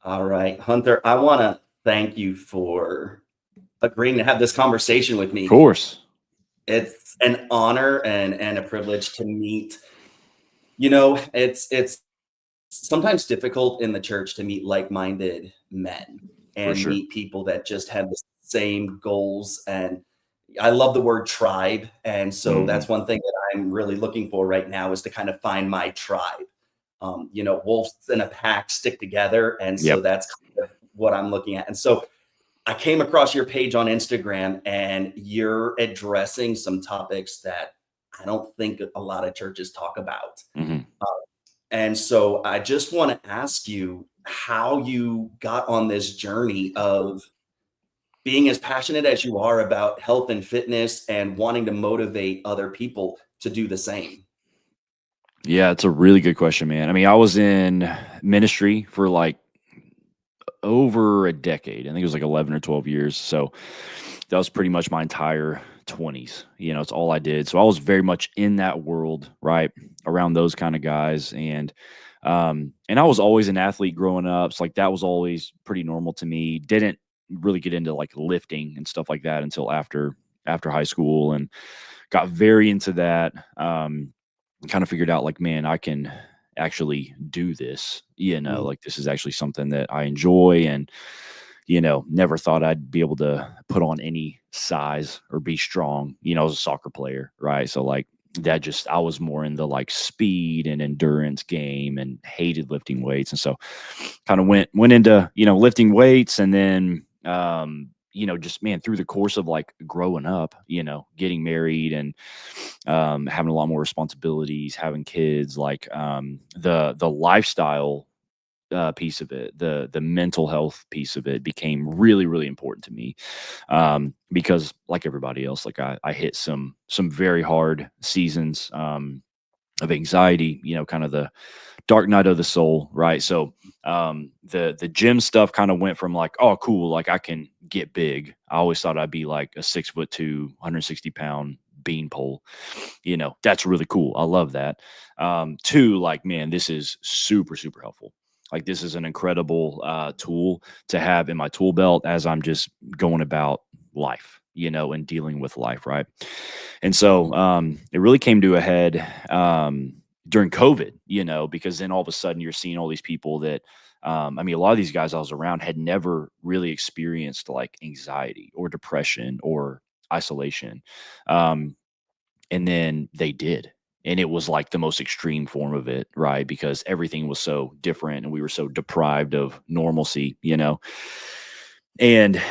All right, Hunter, I want to thank you for agreeing to have this conversation with Of me. course. It's an honor and a privilege to meet. It's sometimes difficult in the church to meet like-minded men For and sure. meet people that just have the same goals. And I love the word tribe, and so Mhm. that's one thing that I'm really looking for right now is to kind of find my tribe. Wolves in a pack stick together, and so Yep. that's kind of what I'm looking at. And so I came across your page on Instagram, and you're addressing some topics that I don't think a lot of churches talk about. Mhm. Uh, and so I just want to ask you how you got on this journey of being as passionate as you are about health and fitness and wanting to motivate other people to do the same. Yeah, it's a really good question, man. I mean, I was in ministry for, like, over a decade. I think it was, like, 11 or 12 years, so that was pretty much my entire 20s, it's all I did. So I was very much in that world, right, around those kinda guys, and I was always an athlete growing up, so, like, that was always pretty normal to me. Didn't really get into, like, lifting and stuff like that until after high school, and got very into that, kind of figured out, like, man, I can actually do this, Mm. like, this is actually something that I enjoy, and never thought I'd be able to put on any size or be strong, as a soccer player, right? So, like, that just I was more in the, like, speed and endurance game and hated lifting weights, and so kind of went into, lifting weights, and then just, man, through the course of, like, growing up, getting married, and having a lot more responsibilities, having kids, like, the lifestyle piece of it, the mental health piece of it became really, really important to me, because, like everybody else, like, I hit some very hard seasons, of anxiety, kind of the dark night of the soul, right? So, the gym stuff kind of went from, like, oh, cool, like, I can get big. I always thought I'd be like a 6'2", 160 pound beanpole. That's really cool. I love that. To, like, man, this is super, super helpful. Like, this is an incredible tool to have in my tool belt as I'm just going about life, and dealing with life, right? And so, it really came to a head, during COVID, because then all of a sudden you're seeing all these people that, I mean, a lot of these guys I was around had never really experienced, like, anxiety or depression or isolation. Um, and then they did. And it was like the most extreme form of it, right? Because everything was so different and we were so deprived of normalcy, And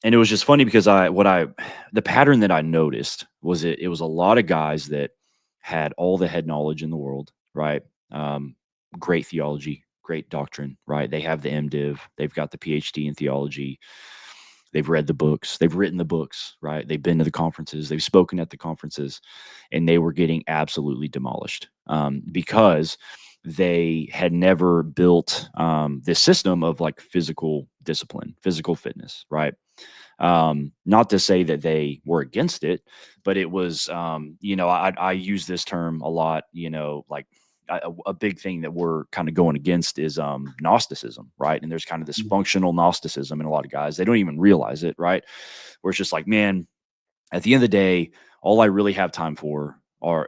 and it was just funny because the pattern that I noticed was it was a lot of guys that had all the head knowledge in the world, right? Um, Great theology, great doctrine, right? They have the MDiv, they've got the PhD in theology, they've read the books, they've written the books, right? They've been to the conferences, they've spoken at the conferences, and they were getting absolutely demolished, because they had never built, this system of, like, physical discipline, physical fitness, right? Not to say that they were against it, but it was, I use this term a lot, like, a big thing that we're kind of going against is, Gnosticism, right? And there's kind of this functional Gnosticism in a lot of guys. They don't even realize it, right? Where it's just like, man, at the end of the day, all I really have time for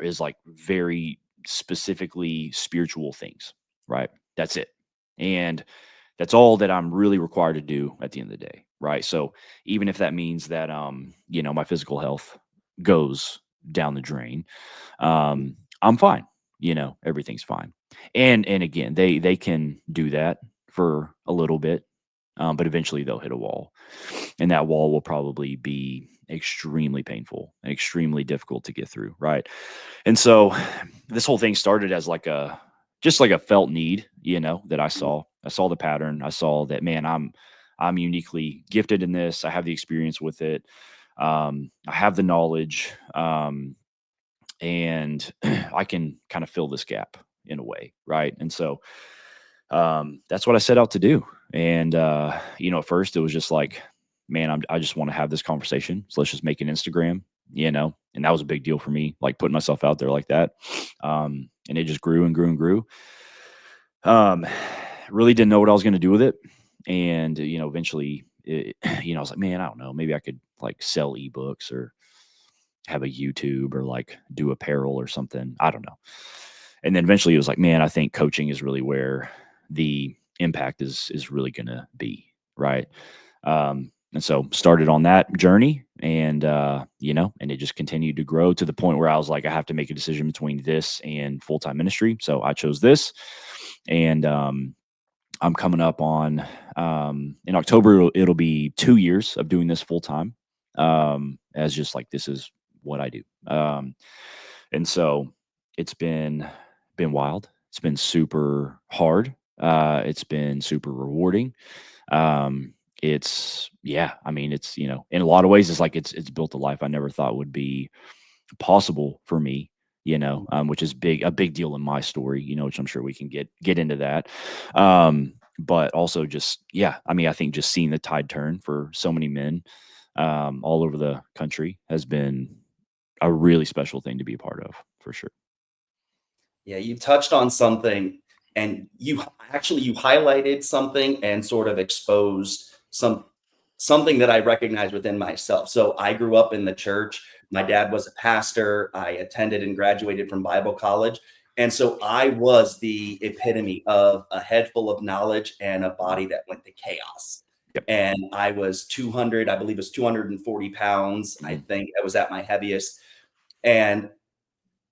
is, like, very specifically spiritual things, right? That's it. And that's all that I'm really required to do at the end of the day, right? So even if that means that, my physical health goes down the drain, I'm fine. Everything's fine. And again, they can do that for a little bit, but eventually they'll hit a wall, and that wall will probably be extremely painful, and extremely difficult to get through, right? And so this whole thing started as, like, a felt need, that I Mhm. saw. I saw the pattern. I saw that, man, I'm uniquely gifted in this. I have the experience with it. I have the knowledge, and I can kind of fill this gap in a way, right? And so, that's what I set out to do. And, at first it was just like, man, I just want to have this conversation. So let's just make an Instagram, and that was a big deal for me, like, putting myself out there like that. And it just grew and grew and grew. Um, really didn't know what I was going to do with it. And eventually, I was like, man, I don't know, maybe I could like sell ebooks or have a YouTube or like do apparel or something. I don't know. And then eventually it was like, man, I think coaching is really where the impact is really gonna be, right? And so started on that journey, and and it just continued to grow to the point where I was like, I have to make a decision between this and full-time ministry. So I chose this. And I'm coming up on in October, it'll be 2 years of doing this full time. As just like this is what I do. And so it's been wild. It's been super hard. It's been super rewarding. It's yeah, I mean, it's in a lot of ways, it's like it's built a life I never thought would be possible for me, which is a big deal in my story, which I'm sure we can get into that. But also just, yeah, I mean, I think just seeing the tide turn for so many men all over the country has been a really special thing to be a part of, for sure. Yeah, you touched on something, and you highlighted something and sort of exposed something that I recognize within myself. So I grew up in the church. My dad was a pastor. I attended and graduated from Bible college. And so I was the epitome of a head full of knowledge and a Mhm. body that went to chaos. Yep. And I was 200, I believe it was 240 pounds. I Mhm. think I was at my heaviest. And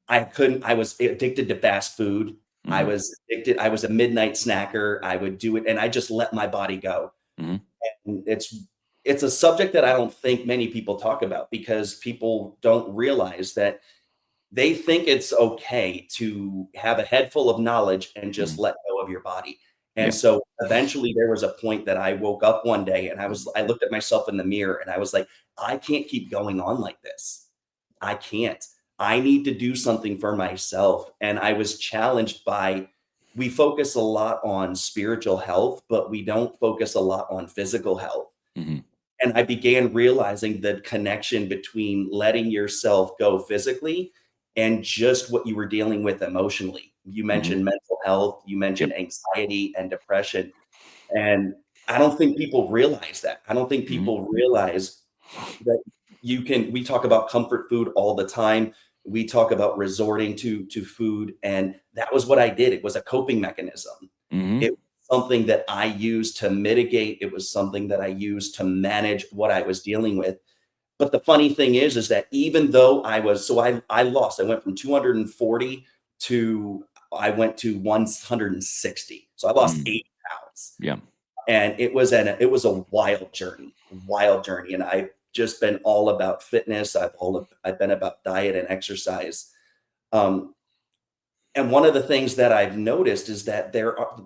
I was addicted to fast food. Mhm. I was a midnight snacker. I would do it and I just let my body go. Mhm. And it's a subject that I don't think many people talk about because people don't realize that they think it's okay to have a head full of knowledge and just Mhm. let go of your body. And Yeah. so eventually there was a point that I woke up one day and I looked at myself in the mirror and I was like, I can't keep going on like this. I can't. I need to do something for myself. And I was challenged by we focus a lot on spiritual health, but we don't focus a lot on physical health. Mhm. And I began realizing the connection between letting yourself go physically and just what you were dealing with emotionally. You Mhm. mentioned mental health, you Yep. mentioned anxiety and depression. And I don't think people realize that. I don't think Mhm. people realize that we talk about comfort food all the time. We talk about resorting to food, and that was what I did. It was a coping mechanism. Mhm. It was something that I used to mitigate. It was something that I used to manage what I was dealing with. But the funny thing is that even though I lost, I went from 240 to I went to 160. So I lost Mm. 80 pounds. Yeah. And it was a wild journey, and I've just been all about fitness. I've been about diet and exercise. Um, and one of the things that I've noticed is that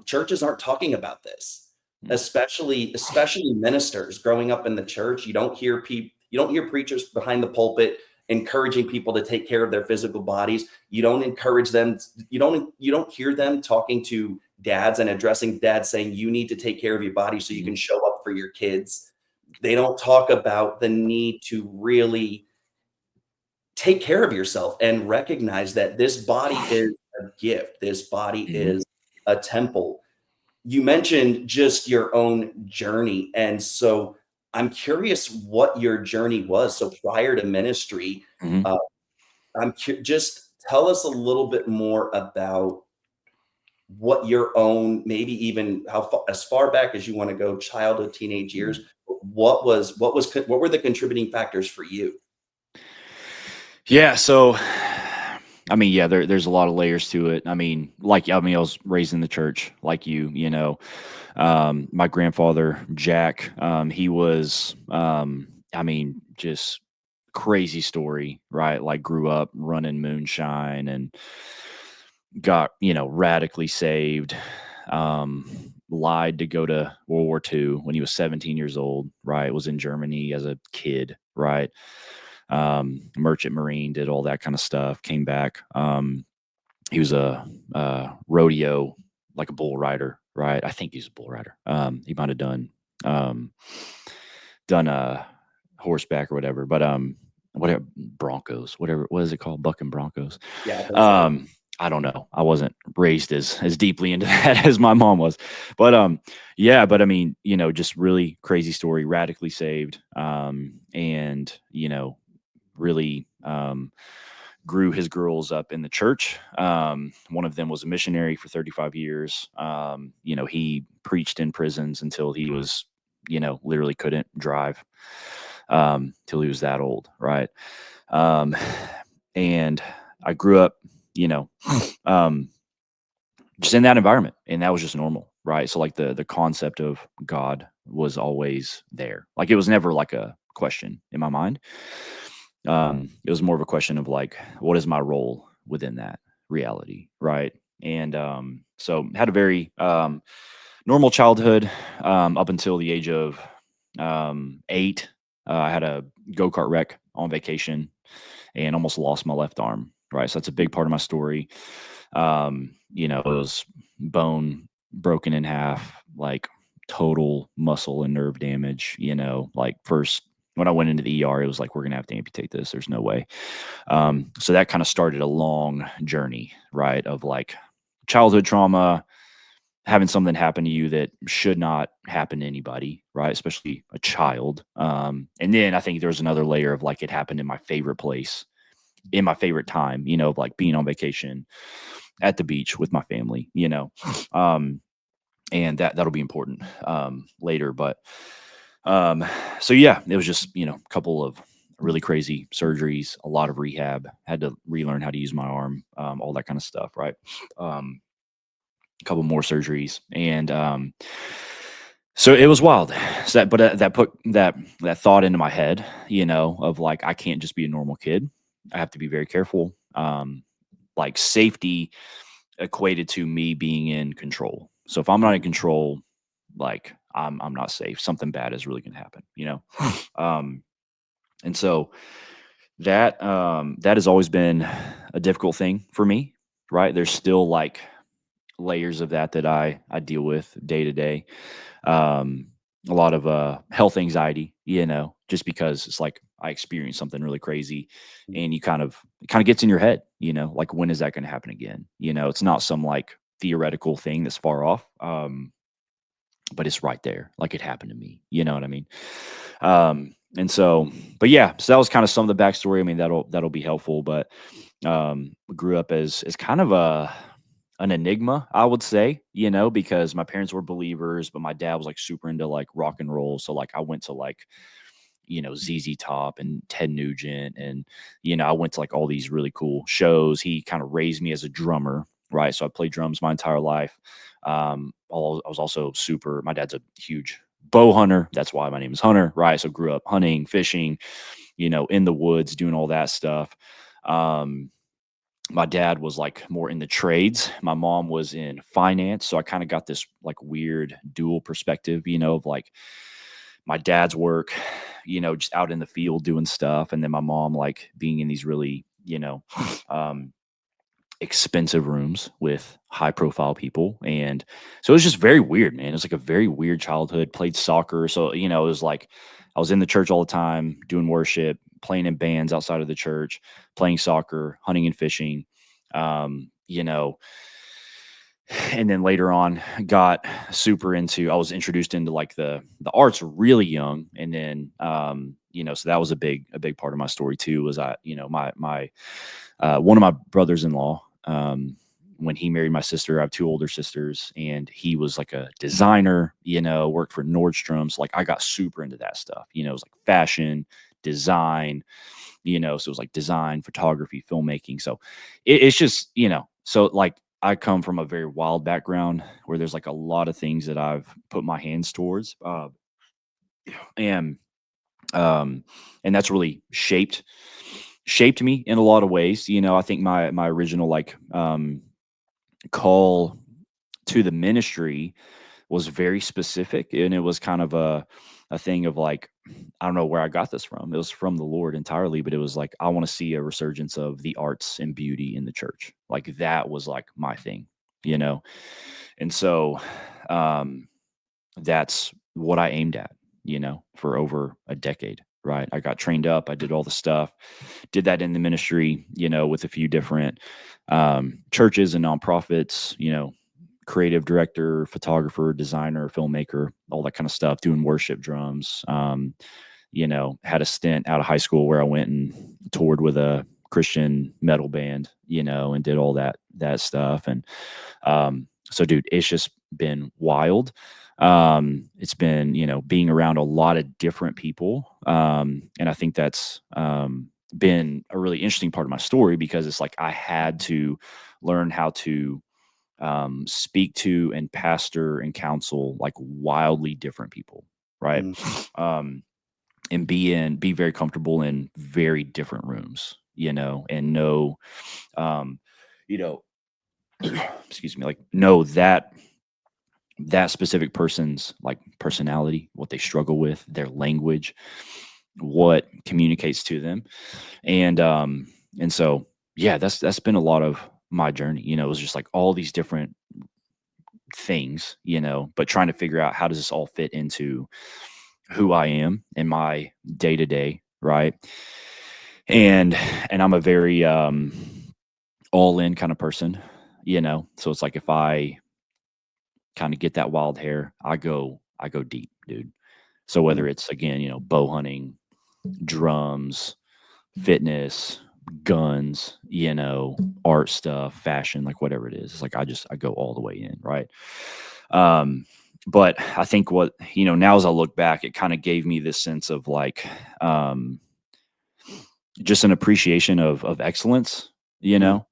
churches aren't talking about this, Mm. especially ministers. Growing up in the church, you don't hear preachers behind the pulpit encouraging people to take care of their physical bodies. You don't encourage them. You don't hear them talking to dads and addressing dads saying you need to take care of your body so you Mhm. can show up for your kids. They don't talk about the need to really take care of yourself and recognize that this body is a gift. This body Mhm. is a temple. You mentioned just your own journey. And so I'm curious what your journey was. So prior to ministry, Mhm. uh, just tell us a little bit more about what your own, maybe even as far back as you want to go, childhood, teenage years. Mhm. What were the contributing factors for you? Yeah, so I mean, yeah, there's a lot of layers to it. I was raised in the church like you. My grandfather, Jack, he was just crazy story, right? Like grew up running moonshine and got, radically saved. Lied to go to World War II when he was 17 years old, right? Was in Germany as a kid, right? Merchant Marine, did all that kind of stuff, came back. He was a rodeo, like a bull rider, right? I think he's a bull rider. He might have um, done a horseback or whatever, but whatever Broncos, whatever, what is it called? Bucking Broncos. Yeah, I think so. Um, I don't know. I wasn't raised as deeply into that as my mom was. But yeah, but I mean, just really crazy story, radically saved. And really grew his girls up in the church. One of them was a missionary for 35 years. He preached in prisons until he was, literally couldn't drive till he was that old, right? Um, and I grew up, you know, um, just in that environment, and that was just normal, right? So like the concept of God was always there. Like it was never like a question in my mind. It was more of a question of like, what is my role within that reality, right? And so had a very normal childhood up until the age of 8. I had a go kart wreck on vacation and almost lost my left arm. Right, so that's a big part of my story. It was bone broken in half, like total muscle and nerve damage. Like first when I went into the ER, it was like we're gonna have to amputate this. There's no way. So that kind of started a long journey, right, of like childhood trauma, having something happen to you that should not happen to anybody, right? Especially a child. And then I think there's another layer of like it happened in my favorite place, in my favorite time, of like being on vacation at the beach with my family. Um, and that'll be important later. But so yeah, it was just, a couple of really crazy surgeries, a lot of rehab, had to relearn how to use my arm, all that kind of stuff, right? A couple more surgeries, and so it was wild. So that put that thought into my head, of like I can't just be a normal kid. I have to be very careful. Like safety equated to me being in control. So if I'm not in control, like I'm not safe. Something bad is really going to happen. um, and so that has always been a difficult thing for me. Right? There's still like layers of that I deal with day to day. Um, a lot of health anxiety, just because it's like I experienced something really crazy, and you it kind of gets in your head, like when is that going to happen again? It's not some like theoretical thing that's far off, but it's right there, like it happened to me. You know what I mean? And so, but yeah, so that was kind of some of the backstory. I mean, that'll be helpful, but grew up as kind of an enigma, I would say, because my parents were believers, but my dad was like super into like rock and roll. So like I went to like, ZZ Top and Ted Nugent, and I went to like all these really cool shows. He kind of raised me as a drummer, right? So I played drums my entire life. I was also super. My dad's a huge bow hunter. That's why my name is Hunter, right? So grew up hunting, fishing, in the woods, doing all that stuff. Um, my dad was like more in the trades. My mom was in finance. So I kind of got this like weird dual perspective, of like my dad's work, just out in the field doing stuff. And then my mom like being in these really, um, expensive rooms with high profile people. And so it was just very weird, man. It was like a very weird childhood. Played soccer. So, it was like I was in the church all the time, doing worship, playing in bands outside of the church, playing soccer, hunting and fishing. You know, and then later on got super into, I was introduced into like the arts really young. And then so that was a big part of my story too, was my one of my brothers-in-law, when he married my sister, I have two older sisters, and he was like a designer, worked for Nordstrom's. Like I got super into that stuff. It was like fashion, design, so it was like design, photography, filmmaking. So it's just, so like I come from a very wild background where there's like a lot of things that I've put my hands towards. And um and that's really shaped me in a lot of ways. I think my original like call to the ministry was very specific, and it was kind of a thing of like, I don't know where I got this from. It was from the Lord entirely, but it was like I want to see a resurgence of the arts and beauty in the church. Like that was like my thing, you know. And so um that's what I aimed at, for over a decade, right? I got trained up, I did all the stuff, did that in the ministry, with a few different churches and nonprofits, creative director, photographer, designer, filmmaker, all that kind of stuff, doing worship drums. Had a stint out of high school where I went and toured with a Christian metal band, and did all that stuff. And so, dude, it's just been wild. It's been, being around a lot of different people. And I think that's been a really interesting part of my story, because it's like I had to learn how to speak to and pastor and counsel like wildly different people, right? Mm, Um, and be very comfortable in very different rooms, and know, um, you know, excuse me, like know that specific person's like personality, what they struggle with, their language, what communicates to them. And so yeah, that's been a lot of my journey. It was just like all these different things, but trying to figure out how does this all fit into who I am in my day to day, right? And I'm a very all in kind of person, So it's like if I kind of get that wild hair, I go deep, dude. So mm, whether it's again, bow hunting, drums, fitness, guns, art stuff, fashion, like whatever it is, it's like I go all the way in, right? Um, but I think what now as I look back, it kind of gave me this sense of like just an appreciation of excellence, you mm, know,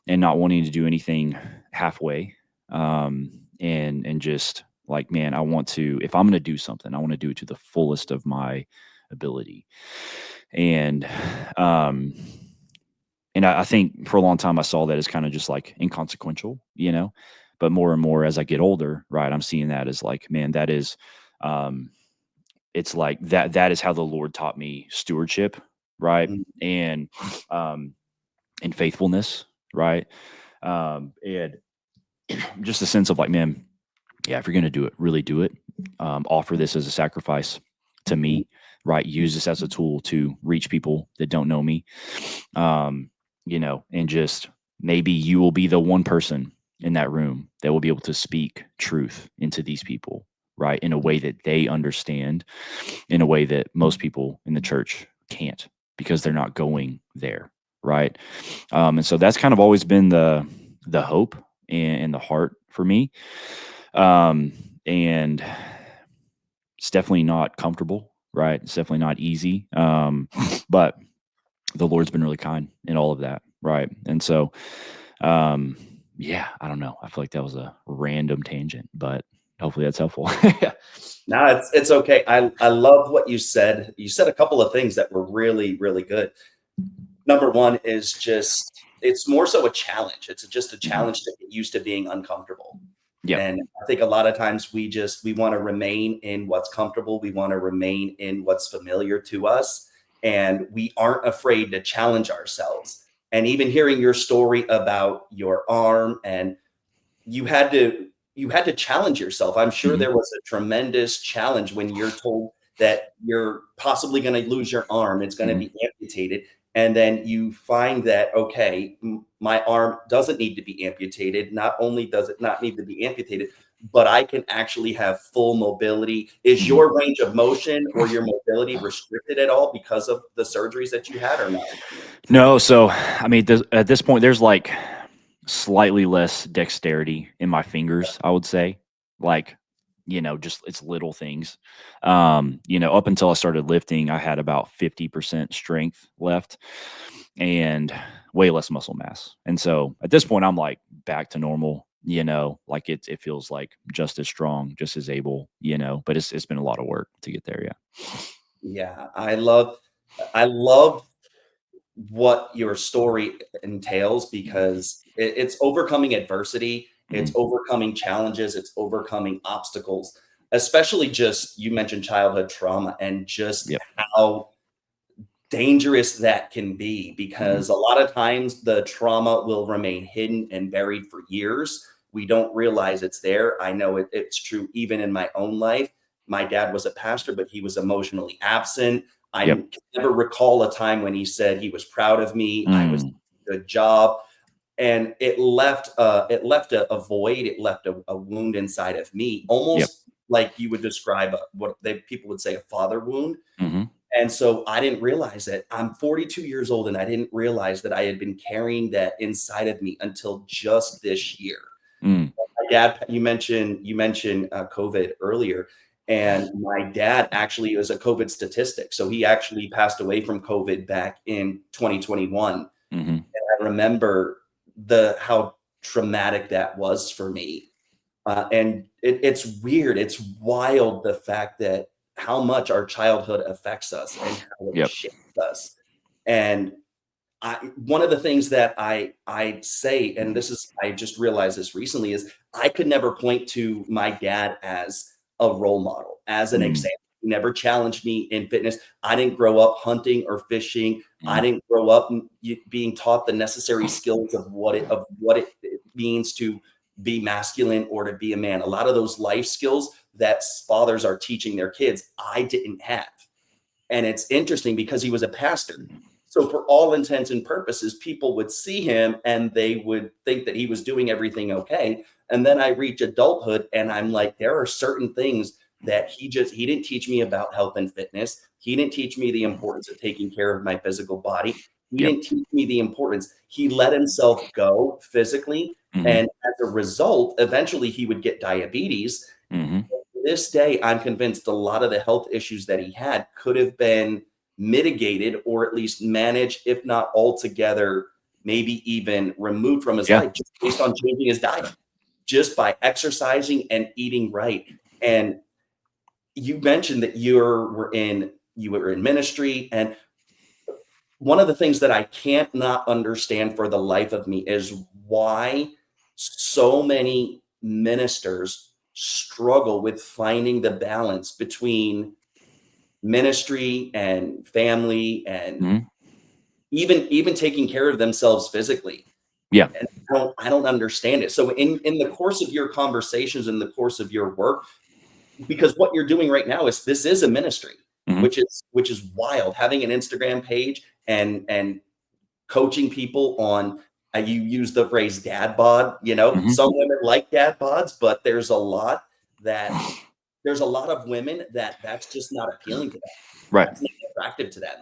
and not wanting to do anything halfway. And just like, man, I want to, if I'm going to do something, I want to do it to the fullest of my ability. And, um, and I think for a long time I saw that as kind of just like inconsequential, but more and more as I get older, right, I'm seeing that as like, man, that is, um, it's like that is how the Lord taught me stewardship, right, mm, um, and faithfulness, right, and just a sense of like, man, yeah, if you're gonna do it, really do it. Offer this as a sacrifice to mm, me, right? Use this as a tool to reach people that don't know me, and just maybe you will be the one person in that room that will be able to speak truth into these people, right? In a way that they understand, in a way that most people in the church can't because they're not going there, right? And so that's kind of always been the hope and the heart for me. Um, and it's definitely not comfortable, right? It's definitely not easy. But the Lord's been really kind in all of that, right? And so, um, yeah, I don't know. I feel like that was a random tangent, but hopefully that's helpful. Yeah. no, it's okay. I love what you said. You said a couple of things that were really, really good. Number one is just it's more so a challenge. It's just a Mhm. challenge to get used to being uncomfortable. Yep. And I think a lot of times we want to remain in what's comfortable. We want to remain in what's familiar to us. And we aren't afraid to challenge ourselves. And even hearing your story about your arm and you had to you had to challenge yourself. I'm sure Mhm. there was a tremendous challenge when you're told that you're possibly going to lose your arm, it's going to Mhm. be amputated, and then you find that okay, my arm doesn't need to be amputated. Not only does it not need to be amputated, but I can actually have full mobility. Is Mhm. your range of motion or your mobility restricted at all because of the surgeries that you had or not? No, so I mean, at this point, there's like slightly less dexterity in my fingers, I would say. Like, just it's little things. Up until I started lifting, I had about 50% strength left and way less muscle mass. And so at this point, I'm like back to normal. Like it feels like just as strong, just as able. But it's been a lot of work to get there. Yeah. Yeah, I love what your story entails because it's overcoming adversity, it's Hmm. overcoming challenges, it's overcoming obstacles, especially just you mentioned childhood trauma and just Yep. how dangerous that can be Hmm. because a lot of times the trauma will remain hidden and buried for years. We don't realize it's there. I know it's true even in my own life. My dad was a pastor, but he was emotionally absent. I Yep. can never recall a time when he said he was proud of me. I was Mm. doing a good job. and it left a void, it left a wound inside of me, Yep. almost like you would describe what they people would say a father wound. Mhm. And so I didn't realize it. I'm 42 years old and I didn't realize that I had been carrying that inside of me until just this year. Mm. My dad, you mentioned COVID earlier, and my dad actually was a COVID statistic. So he actually passed away from COVID back in 2021. Mhm. I remember the how traumatic that was for me. And it's weird, it's wild the fact that how much our childhood affects us and how it Yep. shapes us. And one of the things that I say, and this is I just realized this recently, is I could never point to my dad as a role model, as an Mm. example. He never challenged me in fitness. I didn't grow up hunting or fishing. I Mm. didn't grow up being taught the necessary skills of what it means to be masculine or to be a man. A lot of those life skills that fathers are teaching their kids, I didn't have. And it's interesting because he was a pastor. So for all intents and purposes, people would see him and they would think that he was doing everything okay. And then I reach adulthood and I'm like, there are certain things that he didn't teach me about health and fitness. He didn't teach me the importance of taking care of my physical body. He Yep. didn't teach me the importance. He let himself go physically. Mhm. And as a result, eventually he would get diabetes. Mhm. To this day, I'm convinced a lot of the health issues that he had could have been mitigated or at least managed, if not altogether, maybe even removed from his Yeah. life just based on changing his diet, just by exercising and eating right. And you mentioned that you were in ministry, and one of the things that I can't not understand for the life of me is why so many ministers struggle with finding the balance between ministry and family and Mhm. even taking care of themselves physically. Yeah. And I don't understand it. So in the course of your conversations, in the course of your work, because what you're doing right now is this is a ministry, Mhm. which is wild. Having an Instagram page and coaching people on you use the phrase dad bod, Mhm. some women like dad bods, but that there's a lot of women that's just not appealing to them. Right. That's not attractive to them.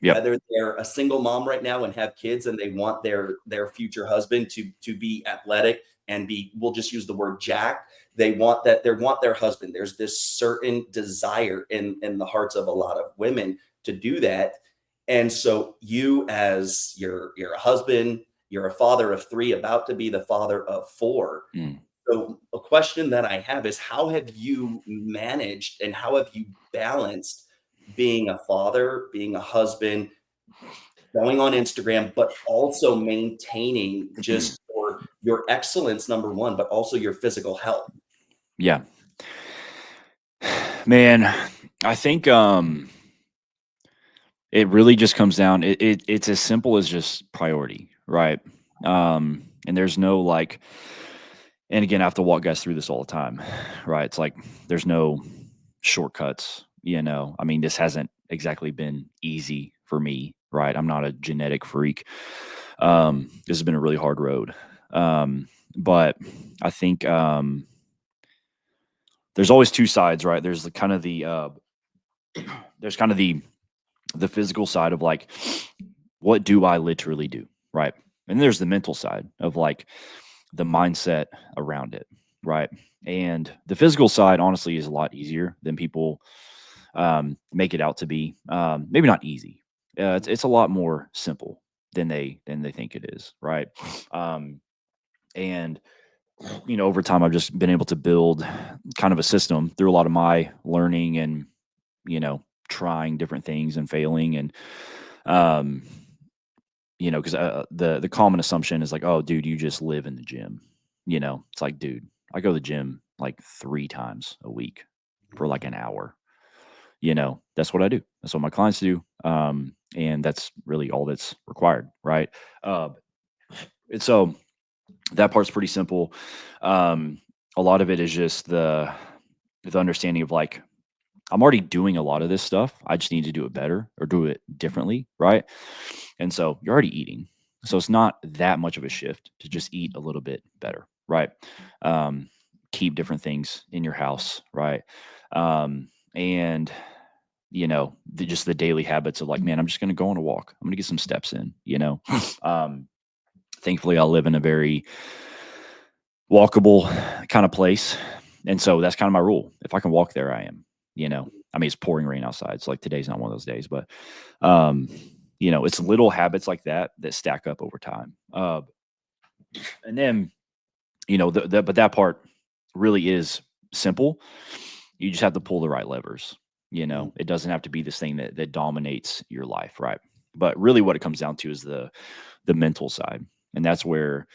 Yep. Whether they're a single mom right now and have kids and they want their future husband to be athletic and we'll just use the word jacked. They want their husband. There's this certain desire in the hearts of a lot of women to do that. And so you as you're a husband, you're a father of three, about to be the father of four. Mm. So a question that I have is how have you managed and how have you balanced being a father, being a husband, going on Instagram, but also maintaining just your excellence, number one, but also your physical health? Yeah. Man, I think, it really just comes down it's as simple as just priority, right? And there's no, like, and again, I have to walk guys through this all the time, right? It's like there's no shortcuts, you know? I mean, this hasn't exactly been easy for me, right? I'm not a genetic freak. This has been a really hard road. But I think, there's always 2 sides, right? There's the kind of there's kind of the physical side of, like, what do I literally do, right? And there's the mental side of, like, the mindset around it, right? And the physical side, honestly, is a lot easier than people, make it out to be. Maybe not easy. It's a lot more simple than they think it is, right? Um, and over time, I've just been able to build kind of a system through a lot of my learning and trying different things and failing and um because the common assumption is like, oh, dude, you just live in the gym. It's like, dude, I go to the gym like 3 times a week for like an hour. That's what I do. That's what my clients do. And that's really all that's required, right? uh, and so that part's pretty simple. um, a lot of it is just the understanding of, like, I'm already doing a lot of this stuff. I just need to do it better or do it differently, right? And so you're already eating. So it's not that much of a shift to just eat a little bit better, right? Um, keep different things in your house, right? And just the daily habits of like, man, I'm just going to go on a walk. I'm going to get some steps in. um, Thankfully, I live in a very walkable kind of place. And so that's kind of my rule. If I can walk there, I am, you know. I mean, it's pouring rain outside. It's like today's not one of those days, but um, it's little habits like that that stack up over time. And then, but that part really is simple. You just have to pull the right levers. Mm, It doesn't have to be this thing that dominates your life, right? But really, what it comes down to is the mental side, and that's where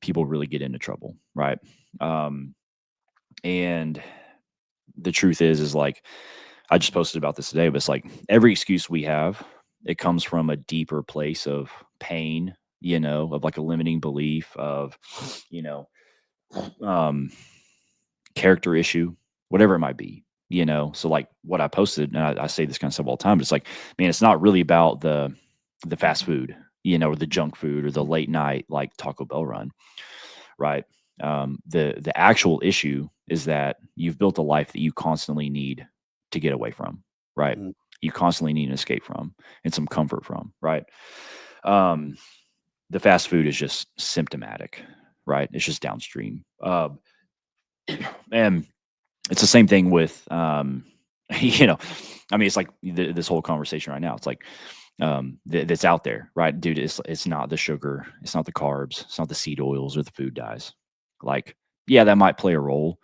people really get into trouble, right? Um, and the truth is like I just posted about this today, but it's like every excuse we have, it comes from a deeper place of pain, of like a limiting belief of, you know, um, character issue, whatever it might be. So like what I posted, and I say this kind of stuff all the time, but it's like, man, it's not really about the fast food, or the junk food or the late night like Taco Bell run, right? The actual issue is that you've built a life that you constantly need to get away from, right? mm, You constantly need an escape from and some comfort from, right? Um, the fast food is just symptomatic, right? It's just downstream. And it's the same thing with, you know, I mean, it's like this whole conversation right now. It's like that's out there, right, dude? It's not the sugar, it's not the carbs, it's not the seed oils or the food dyes. Like, yeah, that might play a role,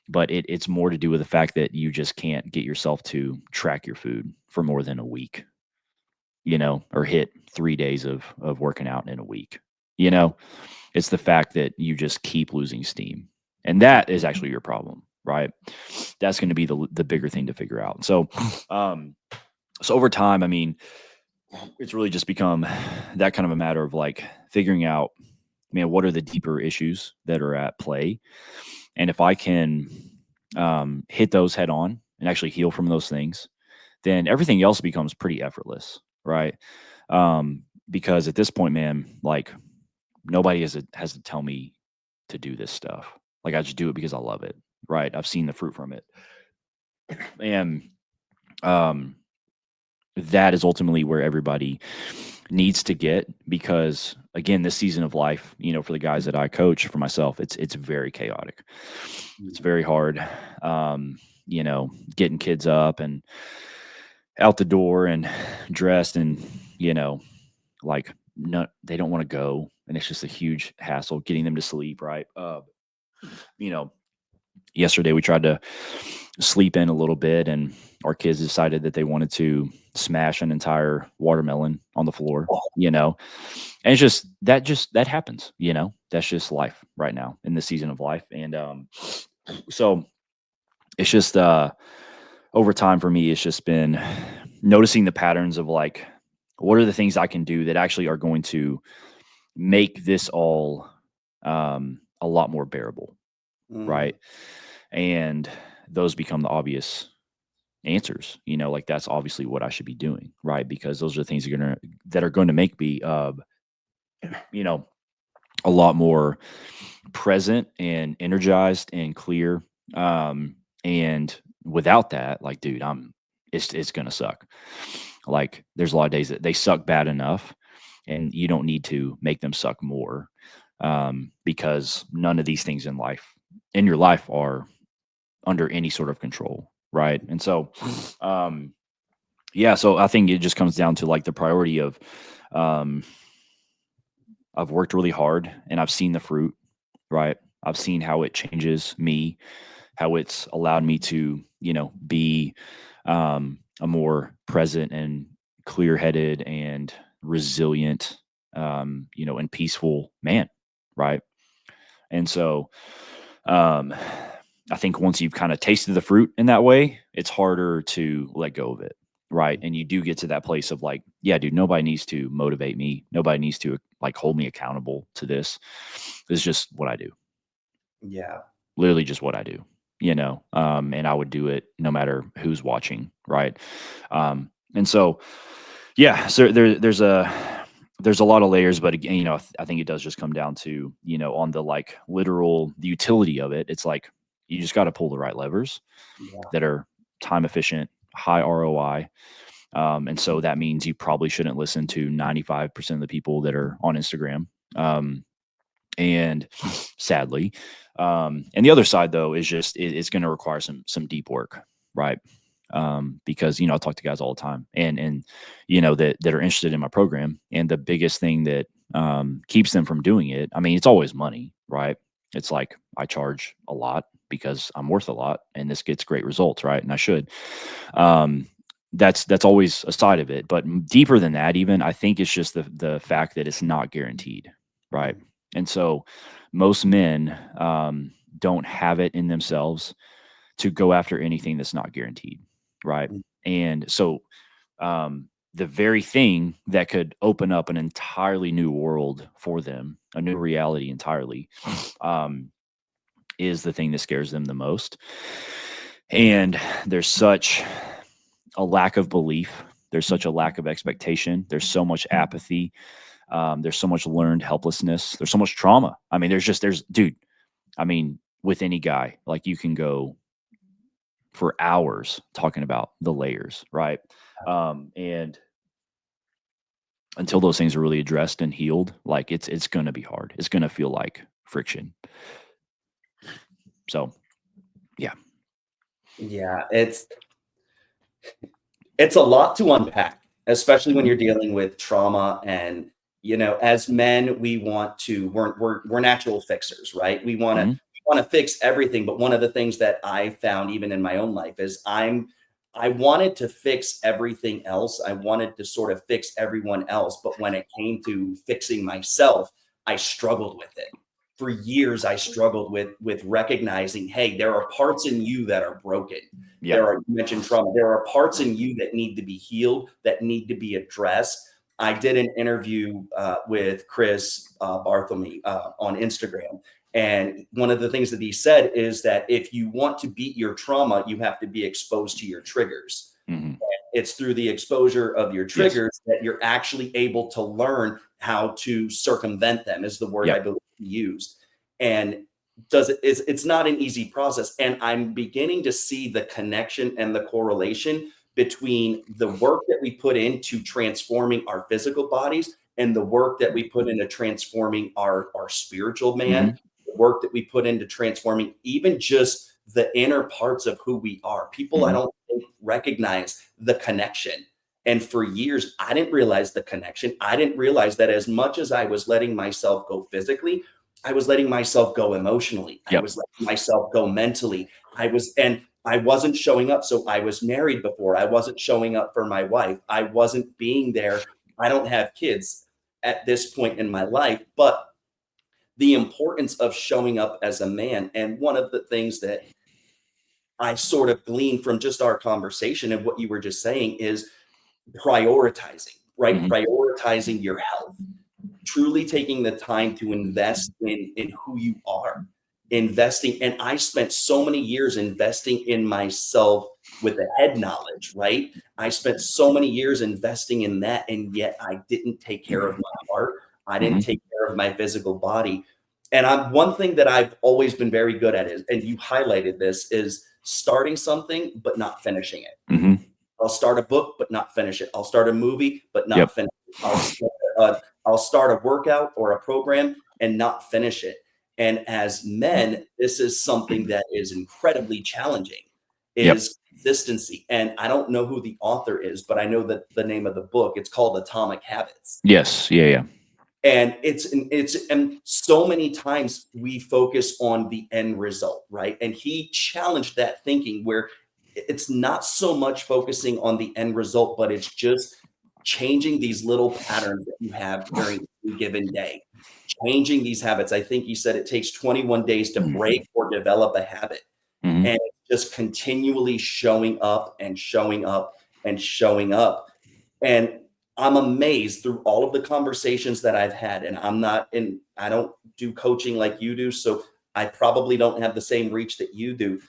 but it's more to do with the fact that you just can't get yourself to track your food for more than a week, or hit 3 days of working out in a week. You know, it's the fact that you just keep losing steam. And that is actually your problem, right? That's going to be the bigger thing to figure out. Um, so over time, I mean, it's really just become that kind of a matter of like figuring out, man, what are the deeper issues that are at play? And if I can hit those head on and actually heal from those things, then everything else becomes pretty effortless, right? Because at this point, man, like nobody has to tell me to do this stuff. Like I just do it because I love it, right? I've seen the fruit from it, and um, that is ultimately where everybody needs to get because again, this season of life, for the guys that I coach, for myself, it's very chaotic. It's mm. very hard. Getting kids up and out the door and dressed and like no, they don't want to go and it's just a huge hassle getting them to sleep, right? You know, Yesterday we tried to sleep in a little bit and our kids decided that they wanted to smash an entire watermelon on the floor, and that happens, that's just life right now in this season of life. And so it's just over time for me, it's just been noticing the patterns of like, what are the things I can do that actually are going to make this all a lot more bearable, Mm, right? And those become the obvious answers, like that's obviously what I should be doing, right? Because those are the things that are going to make me, you know, a lot more present and energized and clear. And without that, like, dude, it's gonna suck. Like, there's a lot of days that they suck bad enough, and you don't need to make them suck more, because none of these things in your life are under any sort of control, right? And so, um, yeah, so I think it just comes down to like the priority of, um, I've worked really hard and I've seen the fruit, right? I've seen how it changes me, how it's allowed me to, be a more present and clear-headed and resilient, and peaceful man, right? And so, um, I think once you've kind of tasted the fruit in that way, it's harder to let go of it, right? And you do get to that place of like, yeah, dude, nobody needs to motivate me. Nobody needs to like hold me accountable to this. It's just what I do. yeah. Literally just what I do, and I would do it no matter who's watching, right? And so, yeah, so there's there's a lot of layers, but again, I think it does just come down to, on the like literal the utility of it. It's like you just got to pull the right levers Yeah. that are time efficient, high ROI. And so that means you probably shouldn't listen to 95% of the people that are on Instagram. And sadly, and the other side though is just it's going to require some deep work, right? Because I talk to guys all the time, and that are interested in my program, and the biggest thing that keeps them from doing it, I mean, it's always money, right? It's like I charge a lot because I'm worth a lot, and this gets great results, right? And I should. Um, that's always a side of it, but deeper than that, even I think it's just the fact that it's not guaranteed, right? And so most men don't have it in themselves to go after anything that's not guaranteed, right? Mm. And so the very thing that could open up an entirely new world for them, a new reality entirely, um, is the thing that scares them the most. And there's such a lack of belief. There's such a lack of expectation. There's so much apathy. There's so much learned helplessness. There's so much trauma. I mean, dude, I mean, with any guy, like you can go for hours talking about the layers, right? And until those things are really addressed and healed, like it's going to be hard. It's going to feel like friction. So, yeah. Yeah, it's a lot to unpack, especially when Mhm. you're dealing with trauma. And as men, we're natural fixers, right? Mhm. We want to fix everything. But one of the things that I found even in my own life is I wanted to fix everything else. I wanted to sort of fix everyone else, but when it came to fixing myself, I struggled with it. For years I struggled with recognizing, hey, there are parts in you that are broken. Yeah. You mentioned trauma. There are parts in you that need to be healed, that need to be addressed. I did an interview with Chris Bartholomew on Instagram. And one of the things that he said is that if you want to beat your trauma, you have to be exposed to your triggers. Mhm. It's through the exposure of your Yes. triggers that you're actually able to learn how to circumvent them, is the word I Yep. believe he used. And it's not an easy process. And I'm beginning to see the connection and the correlation between the work that we put into transforming our physical bodies and the work that we put into transforming our spiritual man, Mhm. the work that we put into transforming even just the inner parts of who we are. People, I Mhm. don't think, recognize the connection. And for years, I didn't realize the connection. I didn't realize that as much as I was letting myself go physically, I was letting myself go emotionally. I Yep. was letting myself go mentally. And I wasn't showing up. So I was married before. I wasn't showing up for my wife. I wasn't being there. I don't have kids at this point in my life, but the importance of showing up as a man. And one of the things that I sort of gleaned from just our conversation and what you were just saying is prioritizing, right? Mhm. Prioritizing your health, truly taking the time to invest in who you are, investing. And I spent so many years investing in myself with the head knowledge, right? I spent so many years investing in that, and yet I didn't take care of my heart. I didn't Mhm. take care of my physical body. And I'm one thing that I've always been very good at is, and you highlighted this, is starting something but not finishing it. Mhm. I'll start a book, but not finish it. I'll start a movie, but not Yep. finish it. I'll start a workout or a program and not finish it. And as men, this is something that is incredibly challenging, Yep. is consistency. And I don't know who the author is, but I know that the name of the book, it's called Atomic Habits. Yes. Yeah, yeah. And and so many times we focus on the end result, right? And he challenged that thinking where it's not so much focusing on the end result, but it's just changing these little patterns that you have during a given day, changing these habits. I think he said it takes 21 days to break or develop a habit, Mhm. and just continually showing up and showing up and showing up. And I'm amazed through all of the conversations that I've had, and I don't do coaching like you do, so I probably don't have the same reach that you do,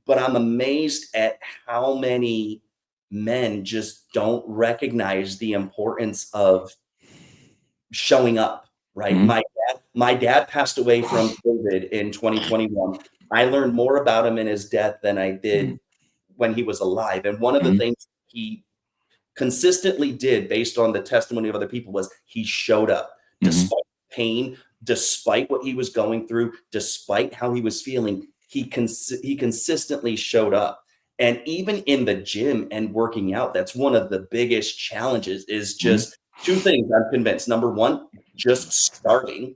but I'm amazed at how many men just don't recognize the importance of showing up, right? Mhm. My dad passed away from COVID in 2021. I learned more about him in his death than I did Mhm. when he was alive. And one of the Mhm. things he consistently did based on the testimony of other people was he showed up Mhm. despite pain, despite what he was going through, despite how he was feeling. He consistently showed up. And even in the gym and working out, that's one of the biggest challenges is Mhm. just two things I'm convinced. Number one, just starting,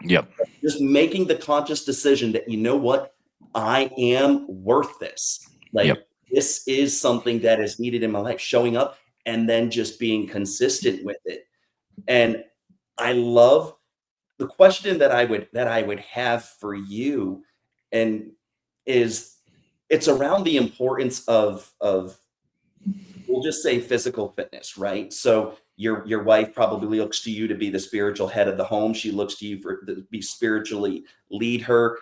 Yep. just making the conscious decision that, you know what, I am worth this. Yep. Like, this is something that is needed in my life, showing up and then just being consistent with it. And I love the question that I would have for you and is it's around the importance of we'll just say physical fitness, right? So your wife probably looks to you to be the spiritual head of the home. She looks to you for to be spiritually lead her.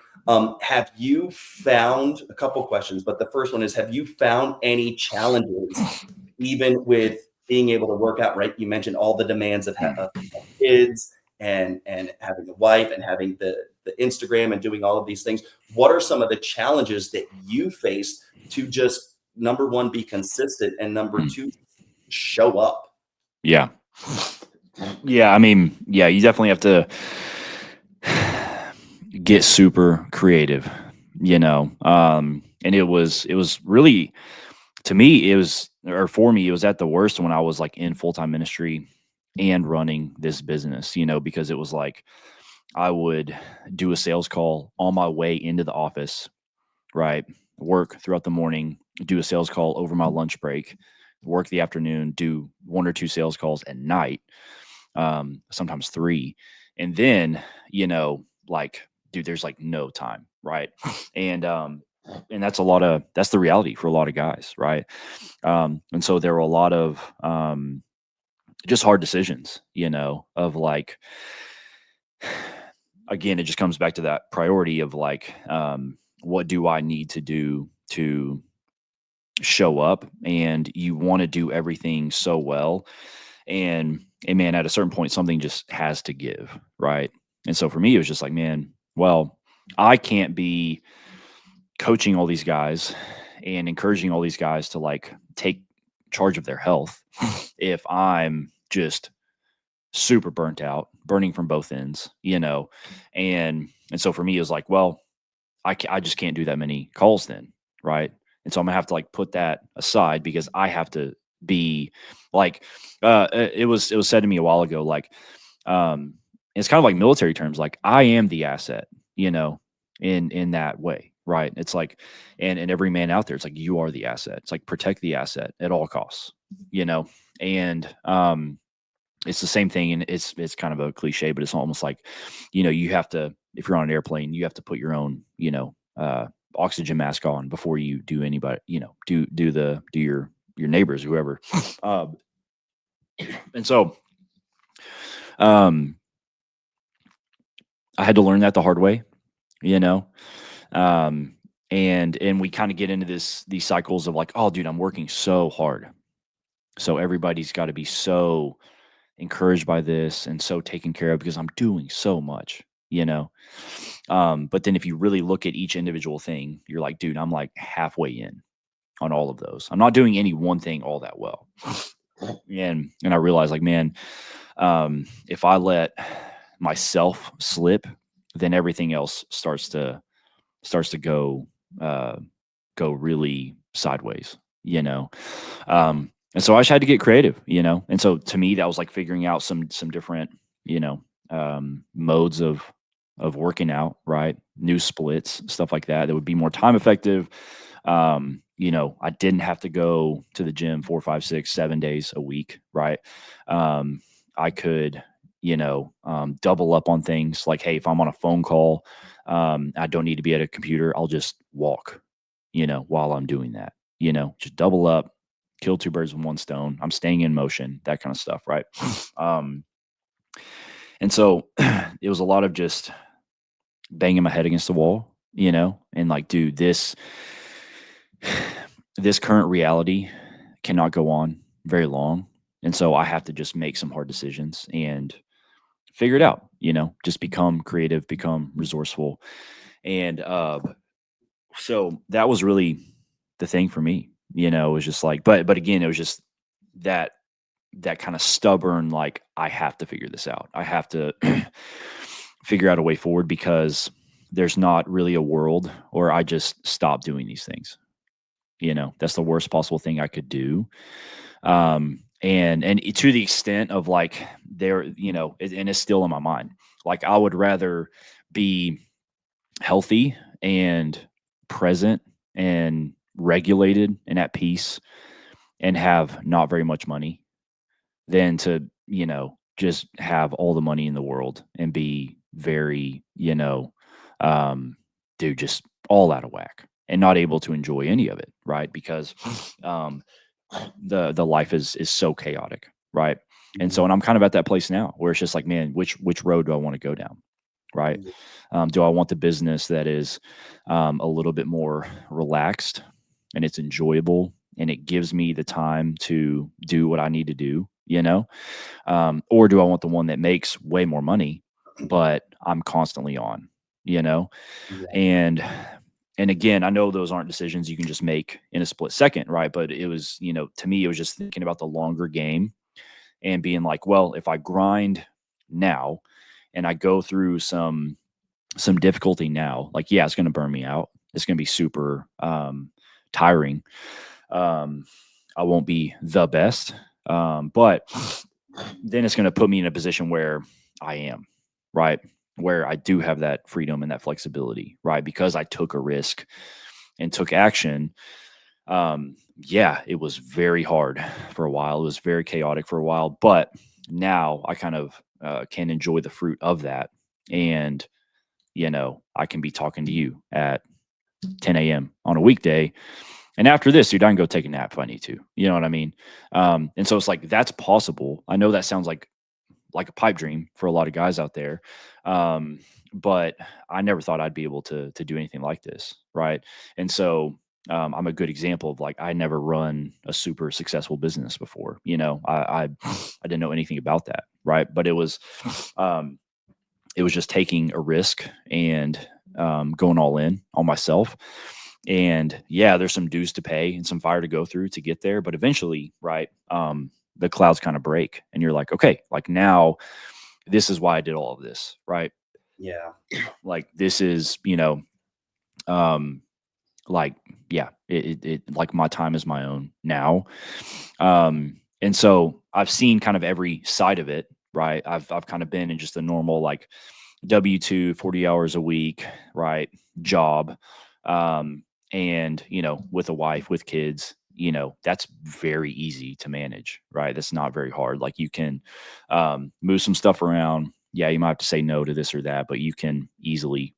Have you found a couple questions? But the first one is: have you found any challenges, even with being able to work out? Right? You mentioned all the demands of kids and having a wife and having the Instagram and doing all of these things. What are some of the challenges that you faced to just number one, be consistent, and number Mm. two, show up? Yeah. Yeah, I mean, yeah, you definitely have to get super creative, and it was really, to me, it was, or for me, it was at the worst when I was like in full-time ministry and running this business, because it was like I would do a sales call on my way into the office, right? Work throughout the morning, do a sales call over my lunch break, work the afternoon, do one or two sales calls at night, sometimes three. And then, like, dude, there's like no time, right? And that's that's the reality for a lot of guys, right? And so there were a lot of just hard decisions, of like, again, it just comes back to that priority of like, what do I need to do to show up? And you want to do everything so well. And man, at a certain point, something just has to give, right? And so for me, it was just like, man, well, I can't be coaching all these guys and encouraging all these guys to like take charge of their health if I'm just super burnt out, burning from both ends, and so for me, it was like, well, I just can't do that many calls then, right? And so I'm gonna have to like put that aside because I have to be like, it was said to me a while ago, like, um, it's kind of like military terms, like I am the asset, you know, in that way, right? It's like, and every man out there, it's like you are the asset. It's like protect the asset at all costs, you know, and it's the same thing, and it's kind of a cliche, but it's almost like, you have to, if you're on an airplane, you have to put your own, oxygen mask on before you do anybody, do your neighbors, whoever. um, and so, um, I had to learn that the hard way, you know, um, and we kind of get into these cycles of like, oh, dude, I'm working so hard, so everybody's got to be so encouraged by this and so taken care of because I'm doing so much, you know. But then if you really look at each individual thing, you're like, dude, I'm like halfway in on all of those. I'm not doing any one thing all that well. And I realized like, man, if I let myself slip, then everything else starts to uh go really sideways, you know. And so I just had to get creative, And so to me, that was like figuring out some different, you know, modes of working out, right? New splits, stuff like that. That would be more time effective. I didn't have to go to the gym 4, 5, 6, 7 days a week, right? Um, I could, double up on things like, hey, if I'm on a phone call, I don't need to be at a computer. I'll just walk, while I'm doing that, just double up, kill two birds with one stone. I'm staying in motion, that kind of stuff, right? um, and so it was a lot of just banging my head against the wall, and like, dude, this current reality cannot go on very long. And so I have to just make some hard decisions. And figure it out, just become creative, become resourceful. And so that was really the thing for me, it was just like, but again, it was just that that kind of stubborn, like, I have to figure this out. I have to figure out a way forward because there's not really a world, or I just stop doing these things. That's the worst possible thing I could do. And to the extent of like there, and it's still in my mind. Like I would rather be healthy and present and regulated and at peace and have not very much money than to, just have all the money in the world and be very, um, dude, just all out of whack and not able to enjoy any of it, right? Because um, the life is so chaotic, right? And so, Mhm. and I'm kind of at that place now where it's just like, man, which road do I want to go down, right? Yeah. Do I want the business that is a little bit more relaxed and it's enjoyable and it gives me the time to do what I need to do, or do I want the one that makes way more money, but I'm constantly on, you know? Yeah. And and again, I know those aren't decisions you can just make in a split second, right? But it was, to me, it was just thinking about the longer game and being like, well, if I grind now and I go through some difficulty now, like, yeah, it's going to burn me out. It's going to be super tiring. Um, I won't be the best, but then it's going to put me in a position where I am, right? Where I do have that freedom and that flexibility, right? Because I took a risk and took action. Yeah, it was very hard for a while. It was very chaotic for a while, but now I kind of can enjoy the fruit of that. And, I can be talking to you at 10 a.m. on a weekday. And after this, dude, I can go take a nap if I need to. You know what I mean? And so it's like that's possible. I know that sounds like a pipe dream for a lot of guys out there. Um, but I never thought I'd be able to do anything like this, right? And so I'm a good example of like I never run a super successful business before. I didn't know anything about that, right? But um, it was just taking a risk and going all in on myself. And yeah, there's some dues to pay and some fire to go through to get there, but eventually, right? The clouds kind of break, and you're like, okay, like now this is why I did all of this, right? Yeah. Like this is, um, like yeah, like my time is my own now. And so I've seen kind of every side of it, right? I've kind of been in just a normal like W-2, 40 hours a week, right? Job. Um, and, with a wife, with kids, that's very easy to manage, right? That's not very hard. Like you can move some stuff around. Yeah, you might have to say no to this or that, but you can easily,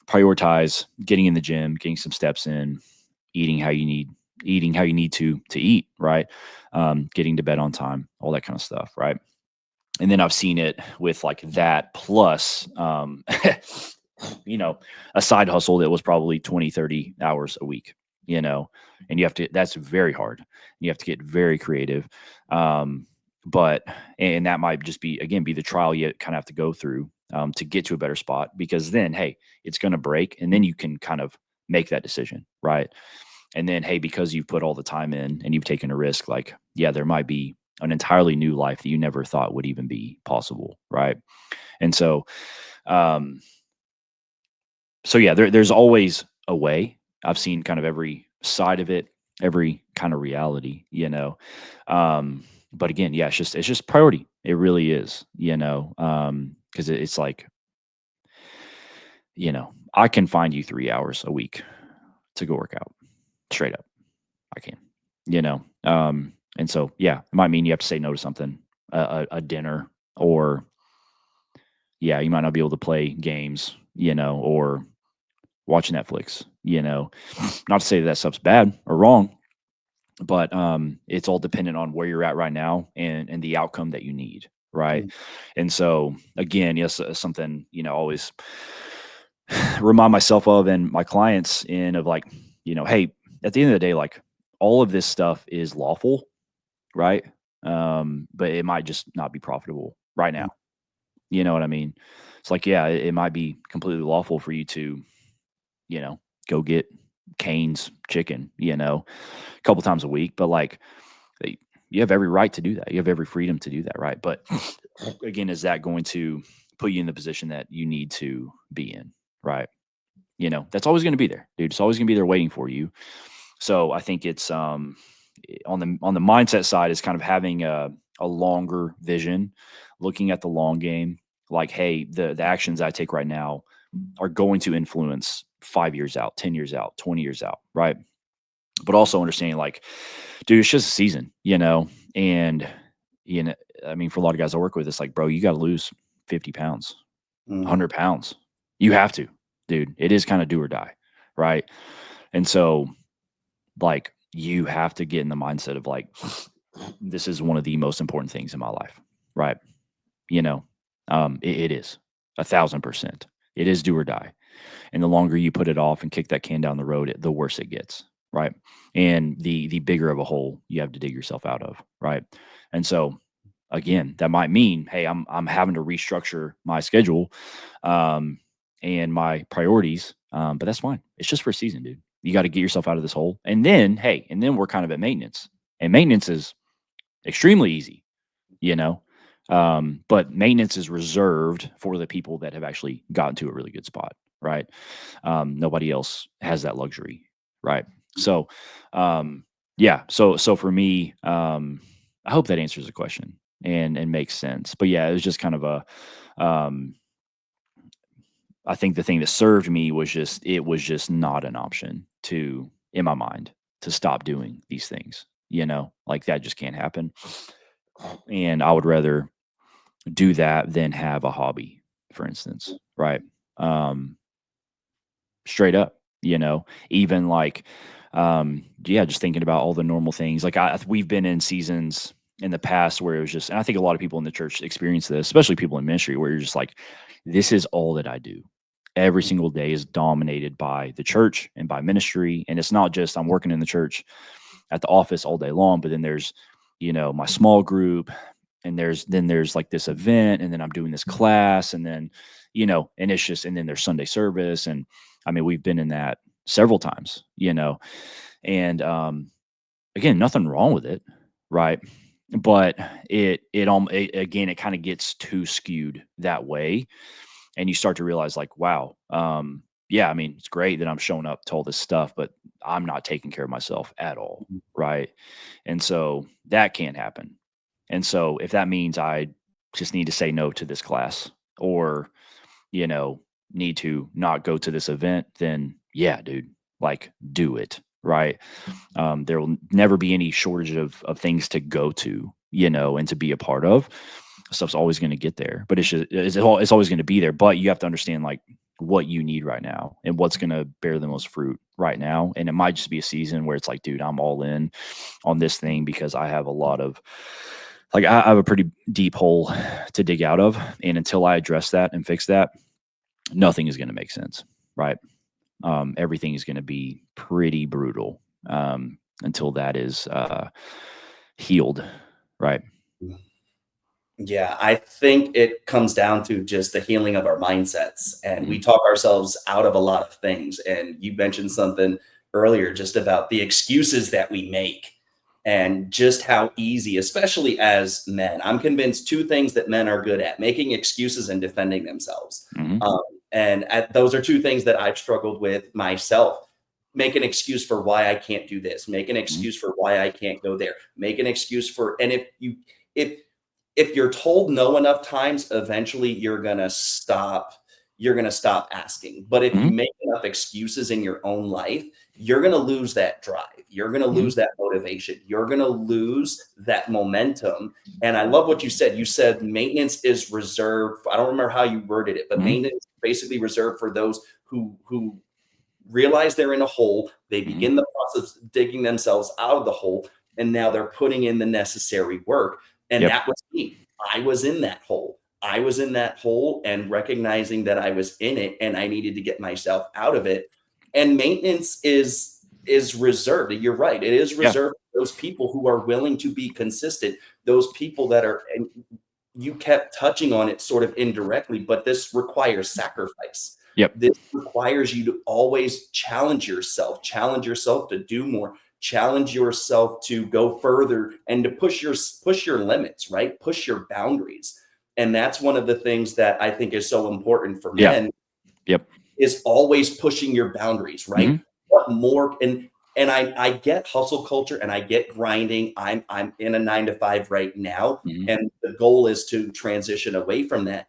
prioritize getting in the gym, getting some steps in, eating how you need, eating how you need to eat, right? Getting to bed on time, all that kind of stuff, right? And then I've seen it with like that plus a side hustle that was probably 20, 30 hours a week, you know, and you have to, that's very hard. You have to get very creative. Um, but, and that might just be, again, be the trial you kind of have to go through to get to a better spot because then, hey, it's going to break. And then you can kind of make that decision. Right. And then, hey, because you've put all the time in and you've taken a risk, like, yeah, there might be an entirely new life that you never thought would even be possible. Right. And so, um, so yeah, there's always a way. I've seen kind of every side of it, every kind of reality, but again, yeah, it's just priority. It really is, because it's like, I can find you 3 hours a week to go work out straight up. I can, and so yeah, it might mean you have to say no to something, a dinner, or yeah, you might not be able to play games, or watch Netflix, Not to say that stuff's bad or wrong, but it's all dependent on where you're at right now and the outcome that you need, right? Mm. And so again, yes, something always remind myself of and my clients in of like, hey, at the end of the day, like all of this stuff is lawful, right? But it might just not be profitable right Mm. now. You know what I mean? It's like, yeah, it might be completely lawful for you to, you know, go get Cane's chicken, a couple times a week, but like they, you have every right to do that. You have every freedom to do that, right? But again, is that going to put you in the position that you need to be in, right? That's always going to be there, dude. It's always going to be there waiting for you. So I think it's on the mindset side is kind of having a longer vision, looking at the long game. Like, hey, the actions I take right now are going to influence 5 years out, 10 years out, 20 years out, right? But also understanding, like, dude, it's just a season, and you know, I mean, for a lot of guys I work with, it's like, bro, you got to lose 50 pounds, Mhm. 100 pounds. You have to, dude. It is kind of do or die, right? And so, like, you have to get in the mindset of like, this is one of the most important things in my life, right? You know, it is 1,000%. It is do or die. And the longer you put it off and kick that can down the road, the worse it gets, right? And the bigger of a hole you have to dig yourself out of, right? And so, again, that might mean, hey, I'm having to restructure my schedule, um, and my priorities, but that's fine. It's just for a season, dude. You got to get yourself out of this hole, and then, hey, and then we're kind of at maintenance, and maintenance is extremely easy, you know. But maintenance is reserved for the people that have actually gotten to a really good spot, right? Nobody else has that luxury, right? So, yeah. So for me, I hope that answers the question and makes sense. But yeah, it was just kind of a. Um, I think the thing that served me was just it was just not an option to in my mind to stop doing these things. Like that just can't happen. And I would rather do that than have a hobby, for instance, right? Um, Straight up, even like, yeah, just thinking about all the normal things. Like we've been in seasons in the past where it was just, and I think a lot of people in the church experience this, especially people in ministry, where you're just like, this is all that I do. Every single day is dominated by the church and by ministry. And it's not just I'm working in the church at the office all day long, but then there's, my small group, and there's like this event, and then I'm doing this class, and then, and it's just, and then there's Sunday service. And I mean, we've been in that several times, and again, nothing wrong with it, right? But again, it kind of gets too skewed that way, and you start to realize, like, wow, yeah, I mean, it's great that I'm showing up to all this stuff, but I'm not taking care of myself at all, right? And so that can't happen. And so if that means I just need to say no to this class, or, you know, need to not go to this event, then yeah, dude, like, do it. Right. There will never be any shortage of things to go to, and to be a part of. Stuff's always going to get there, but it's always going to be there. But you have to understand, like, what you need right now and what's going to bear the most fruit right now. And it might just be a season where it's like, dude, I'm all in on this thing because I have a lot of, like, I have a pretty deep hole to dig out of. And until I address that and fix that, nothing is going to make sense. Right. Everything is going to be pretty brutal, until that is healed. Right. Yeah, I think it comes down to just the healing of our mindsets, and we Mhm. talk ourselves out of a lot of things. And you mentioned something earlier just about the excuses that we make and just how easy, especially as men. I'm convinced two things that men are good at: making excuses and defending themselves. Mhm. Um, those are two things that I've struggled with myself. Make an excuse for why I can't do this, make an Mhm. excuse for why I can't go there, make an excuse for, and if if you're told no enough times, eventually you're gonna stop asking. But if you Mhm. make enough excuses in your own life, you're gonna lose that drive. You're gonna Mhm. lose that motivation. You're gonna lose that momentum. And I love what you said. You said maintenance is reserved. I don't remember how you worded it, but Mhm. maintenance is basically reserved for those who realize they're in a hole. They Mhm. begin the process of digging themselves out of the hole, and now they're putting in the necessary work. And Yep. that was me. I was in that hole. I was in that hole and recognizing that I was in it and I needed to get myself out of it. And maintenance is reserved. You're right. It is Yeah. reserved for those people who are willing to be consistent, those people that are, and you kept touching on it sort of indirectly, but this requires sacrifice. Yep. This requires you to always challenge yourself to do more, challenge yourself to go further and to push your limits, right? Push your boundaries. And that's one of the things that I think is so important for Yeah. men Yep. is always pushing your boundaries, right? Mhm. What more and I get hustle culture and I get grinding. I'm in a 9 to 5 right now, Mhm. and the goal is to transition away from that.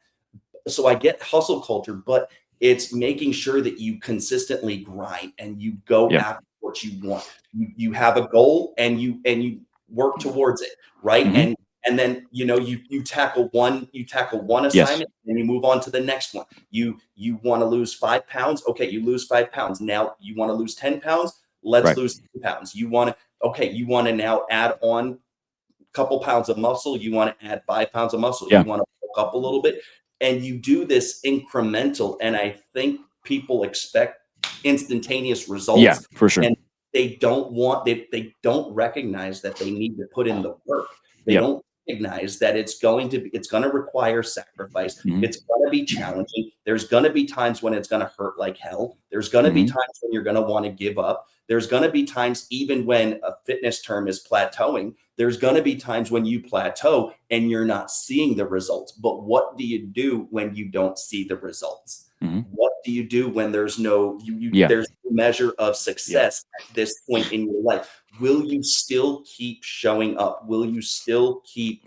So I get hustle culture, but it's making sure that you consistently grind and you go Yep. after what you want. You have a goal and you work towards it, right? Mhm. And then you tackle one Yes. assignment and you move on to the next one. You want to lose 5 pounds, okay, you lose 5 pounds. Now you want to lose 10 pounds, let's Right. lose 10 pounds. You want to now add on couple pounds of muscle, you want to add 5 pounds of muscle, Yeah. you want to bulk up a little bit. And you do this incremental. And I think people expect instantaneous Yeah, results for sure. and they don't recognize that they need to put in the work. They Yep. don't recognize that it's going to require sacrifice. Mhm. It's going to be challenging. There's going to be times when it's going to hurt like hell. There's going to be Mhm. times when you're going to want to give up. There's going to be times, even when a fitness term is plateauing, there's going to be times when you plateau and you're not seeing the results. But what do you do when you don't see the results? Mhm. What do you do when there's no Yeah. there's no measure of Yeah. success at this point in your life? Will you still keep showing up? Will you still keep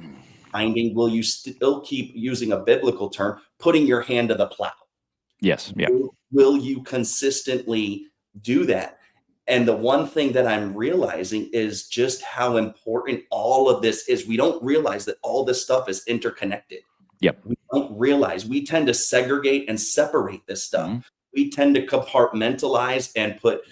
finding? Will you still keep, using a biblical term, putting your hand to the plow? Yes. Yeah. Will you consistently do that? And the one thing that I'm realizing is just how important all of this is. We don't realize that all this stuff is interconnected. Yep. We don't realize. We tend to segregate and separate this stuff. Mhm. We tend to compartmentalize and put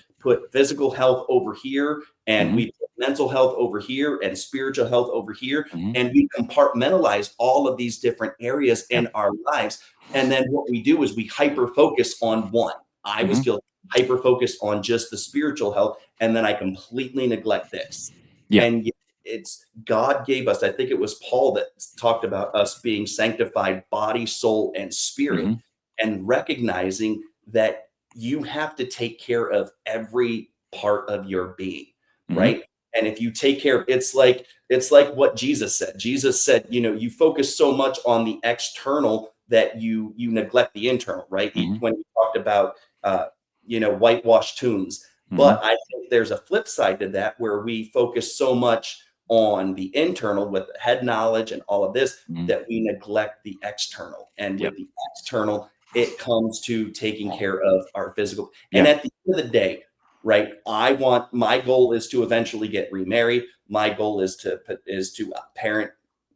physical health over here, and Mhm. we put mental health over here, and spiritual health over here, Mhm. and we compartmentalize all of these different areas Yeah. in our lives. And then what we do is we hyper focus on one. I was Mhm. guilty, hyper focused on just the spiritual health, and then I completely neglect this. Yeah. And it's God gave us, I think it was Paul that talked about us being sanctified body, soul, and spirit, Mhm. and recognizing that you have to take care of every part of your being, Mhm. right? And if you take care of, it's like what Jesus said. Jesus said, you focus so much on the external that you neglect the internal, right? Mhm. When he talked about uh, whitewashed tombs. Mhm. But I think there's a flip side to that where we focus so much on the internal with head knowledge and all of this Mhm. that we neglect the external. And Yep. with the external, it comes to taking care of our physical. And Yeah. at the end of the day, right, my goal is to eventually get remarried. My goal is to parent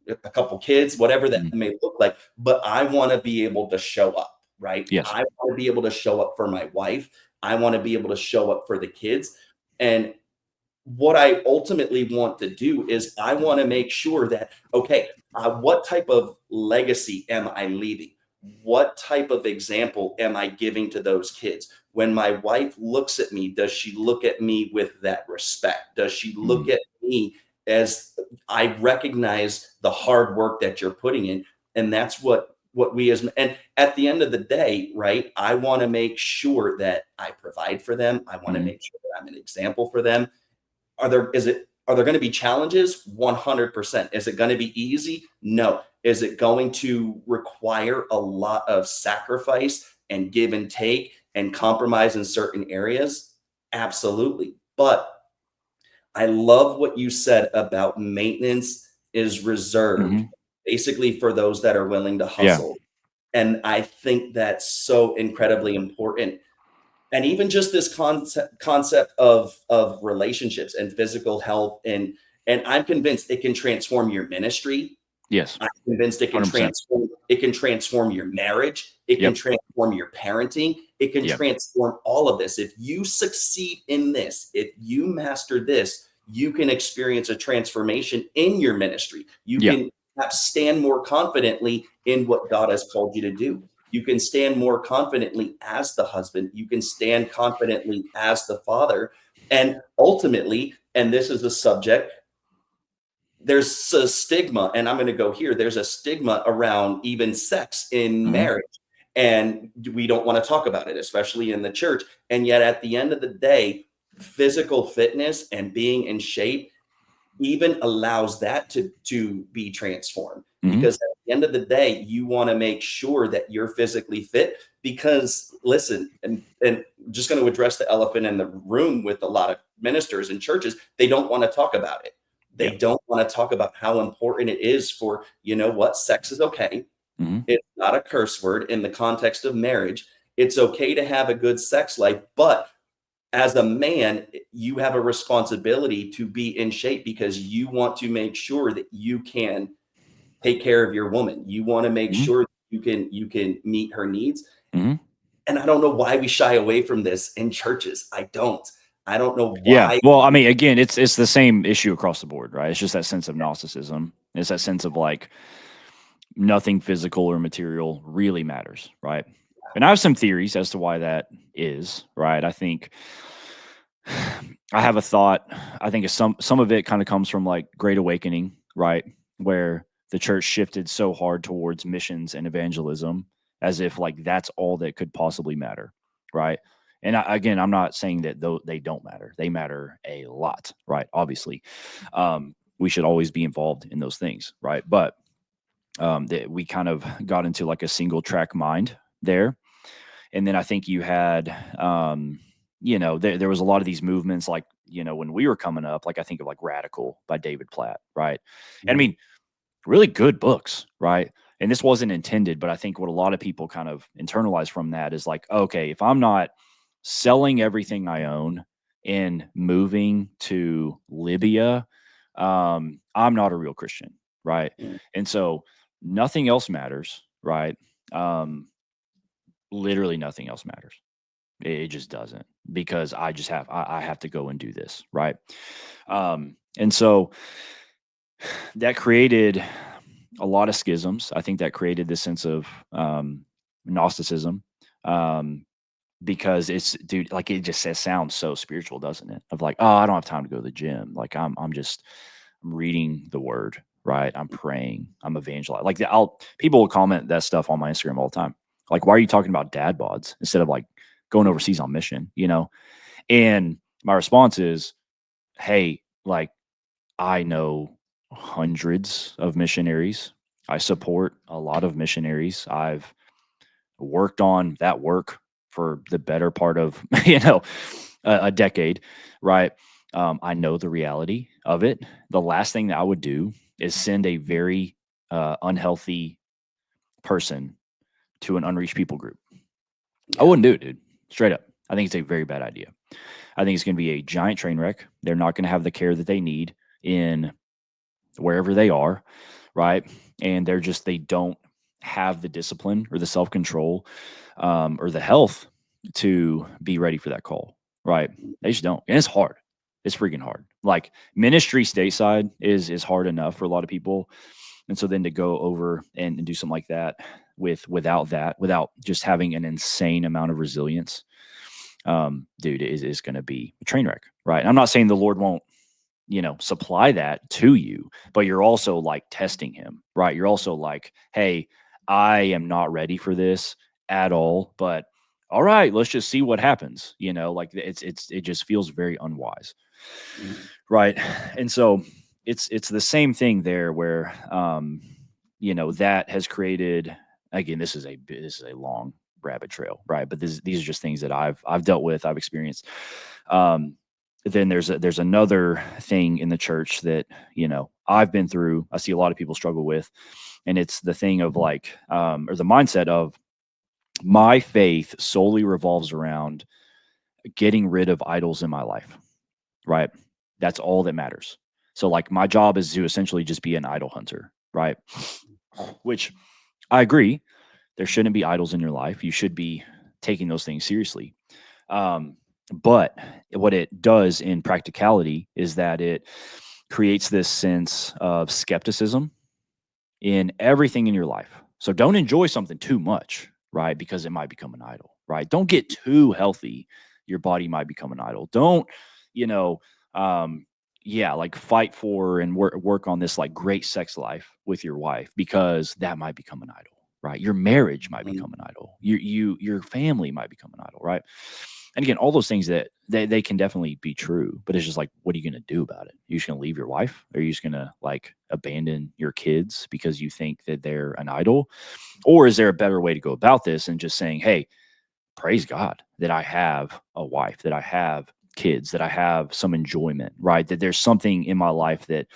a couple kids, whatever that Mhm. may look like. But I want to be able to show up, right? Yes. I want to be able to show up for my wife. I want to be able to show up for the kids. And what I ultimately want to do is I want to make sure that, okay, what type of legacy am I leaving? What type of example am I giving to those kids? When my wife looks at me, does she look at me with that respect? Does she look Mhm. at me as I recognize the hard work that you're putting in? And that's what we as and at the end of the day, right? I want to make sure that I provide for them. I want to Mhm. make sure that I'm an example for them. Are there going to be challenges? 100%. Is it going to be easy? No. Is it going to require a lot of sacrifice and give and take and compromise in certain areas? Absolutely. But I love what you said about maintenance is reserved Mhm. basically for those that are willing to Yeah. hustle. And I think that's so incredibly important. And even just this concept of relationships and physical health, and I'm convinced it can transform your ministry. Yes. I'm convinced 100%. it can transform your marriage, it can Yep. transform your parenting, it can Yep. transform all of this. If you succeed in this, if you master this, you can experience a transformation in your ministry. You Yeah. can perhaps stand more confidently in what God has called you to do. You can stand more confidently as the husband. You can stand confidently as the father. And ultimately, and this is a subject there's a stigma, and I'm going to go here. There's a stigma around even sex in Mhm. marriage, and we don't want to talk about it, especially in the church. And yet, at the end of the day, physical fitness and being in shape even allows that to be transformed, Mhm. because at the end of the day you want to make sure that you're physically fit. Because listen, and just going to address the elephant in the room with a lot of ministers and churches, they don't want to talk about it. They Yeah. don't want to talk about how important it is for, you know what, sex is okay. Mhm. It's not a curse word in the context of marriage. It's okay to have a good sex life, but as a man, you have a responsibility to be in shape, because you want to make sure that you can take care of your woman. You want to make Mhm. sure you can meet her needs. Mhm. And I don't know why we shy away from this in churches. I don't. I don't know Yeah. why. Well, I mean, again, it's the same issue across the board, right? It's just that sense of Gnosticism. It's that sense of like nothing physical or material really matters, right? And I have some theories as to why that is, right? I think I have a thought. I think some of it kind of comes from like Great Awakening, right? Where the church shifted so hard towards missions and evangelism as if like that's all that could possibly matter, right? And again, I'm not saying that though they don't matter. They matter a lot, right? Obviously, we should always be involved in those things, right? But that we kind of got into like a single track mind there. And then I think you had, there was a lot of these movements like, when we were coming up, like I think of like Radical by David Platt, right? And I Mhm. mean, really good books, right? And this wasn't intended, but I think what a lot of people kind of internalize from that is like, okay, if I'm not selling everything I own and moving to Libya, I'm not a real Christian, right? And so nothing else matters, right? Um, Literally nothing else matters. It just doesn't, because I have to go and do this, right? And so that created a lot of schisms. I think that created this sense of Gnosticism, um, because it's dude, like it just sounds so spiritual, doesn't it? Of like, oh, I don't have time to go to the gym. Like I'm reading the word, right? I'm praying, I'm evangelizing. Like I'll people will comment that stuff on my Instagram all the time. Like, why are you talking about dad bods instead of like going overseas on mission, And my response is, hey, like I know hundreds of missionaries. I support a lot of missionaries. I've worked on that work for the better part of a decade, right? I know the reality of it. The last thing that I would do is send a very unhealthy person to an unreached people group. I Yeah. wouldn't do it, dude. Straight up. I think it's a very bad idea. I think it's going to be a giant train wreck. They're not going to have the care that they need in wherever they are, right? And they don't have the discipline or the self control or the health to be ready for that call, right? They just don't, and it's hard. It's freaking hard. Like ministry stateside is hard enough for a lot of people, and so then to go over and do something like that without just having an insane amount of resilience, dude, is going to be a train wreck, right? And I'm not saying the Lord won't supply that to you, but you're also like testing him, right? You're also like, hey, I am not ready for this at all, but all right, let's just see what happens. Like it just feels very unwise, Mhm. right? And so it's the same thing there where that has created, again, this is a long rabbit trail, right? But these are just things that I've dealt with, I've experienced. um then there's another thing in the church that I've been through, I see a lot of people struggle with, and it's the thing of like or the mindset of my faith solely revolves around getting rid of idols in my life, right? That's all that matters. So like my job is to essentially just be an idol hunter, right? Which I agree, there shouldn't be idols in your life. You should be taking those things seriously. Um, but what it does in practicality is that it creates this sense of skepticism in everything in your life. So don't enjoy something too much, right? Because it might become an idol, right? Don't get too healthy. Your body might become an idol. Don't, you know, um, yeah, like fight for and work on this like great sex life with your wife because that might become an idol, right? Your marriage might Mhm. become an idol. Your family might become an idol, right? And again, all those things that they can definitely be true, but it's just like, what are you going to do about it? Are you just going to leave your wife? Are you just going to like abandon your kids because you think that they're an idol? Or is there a better way to go about this and just saying, hey, praise God that I have a wife, that I have kids, that I have some enjoyment, right? That there's something in my life that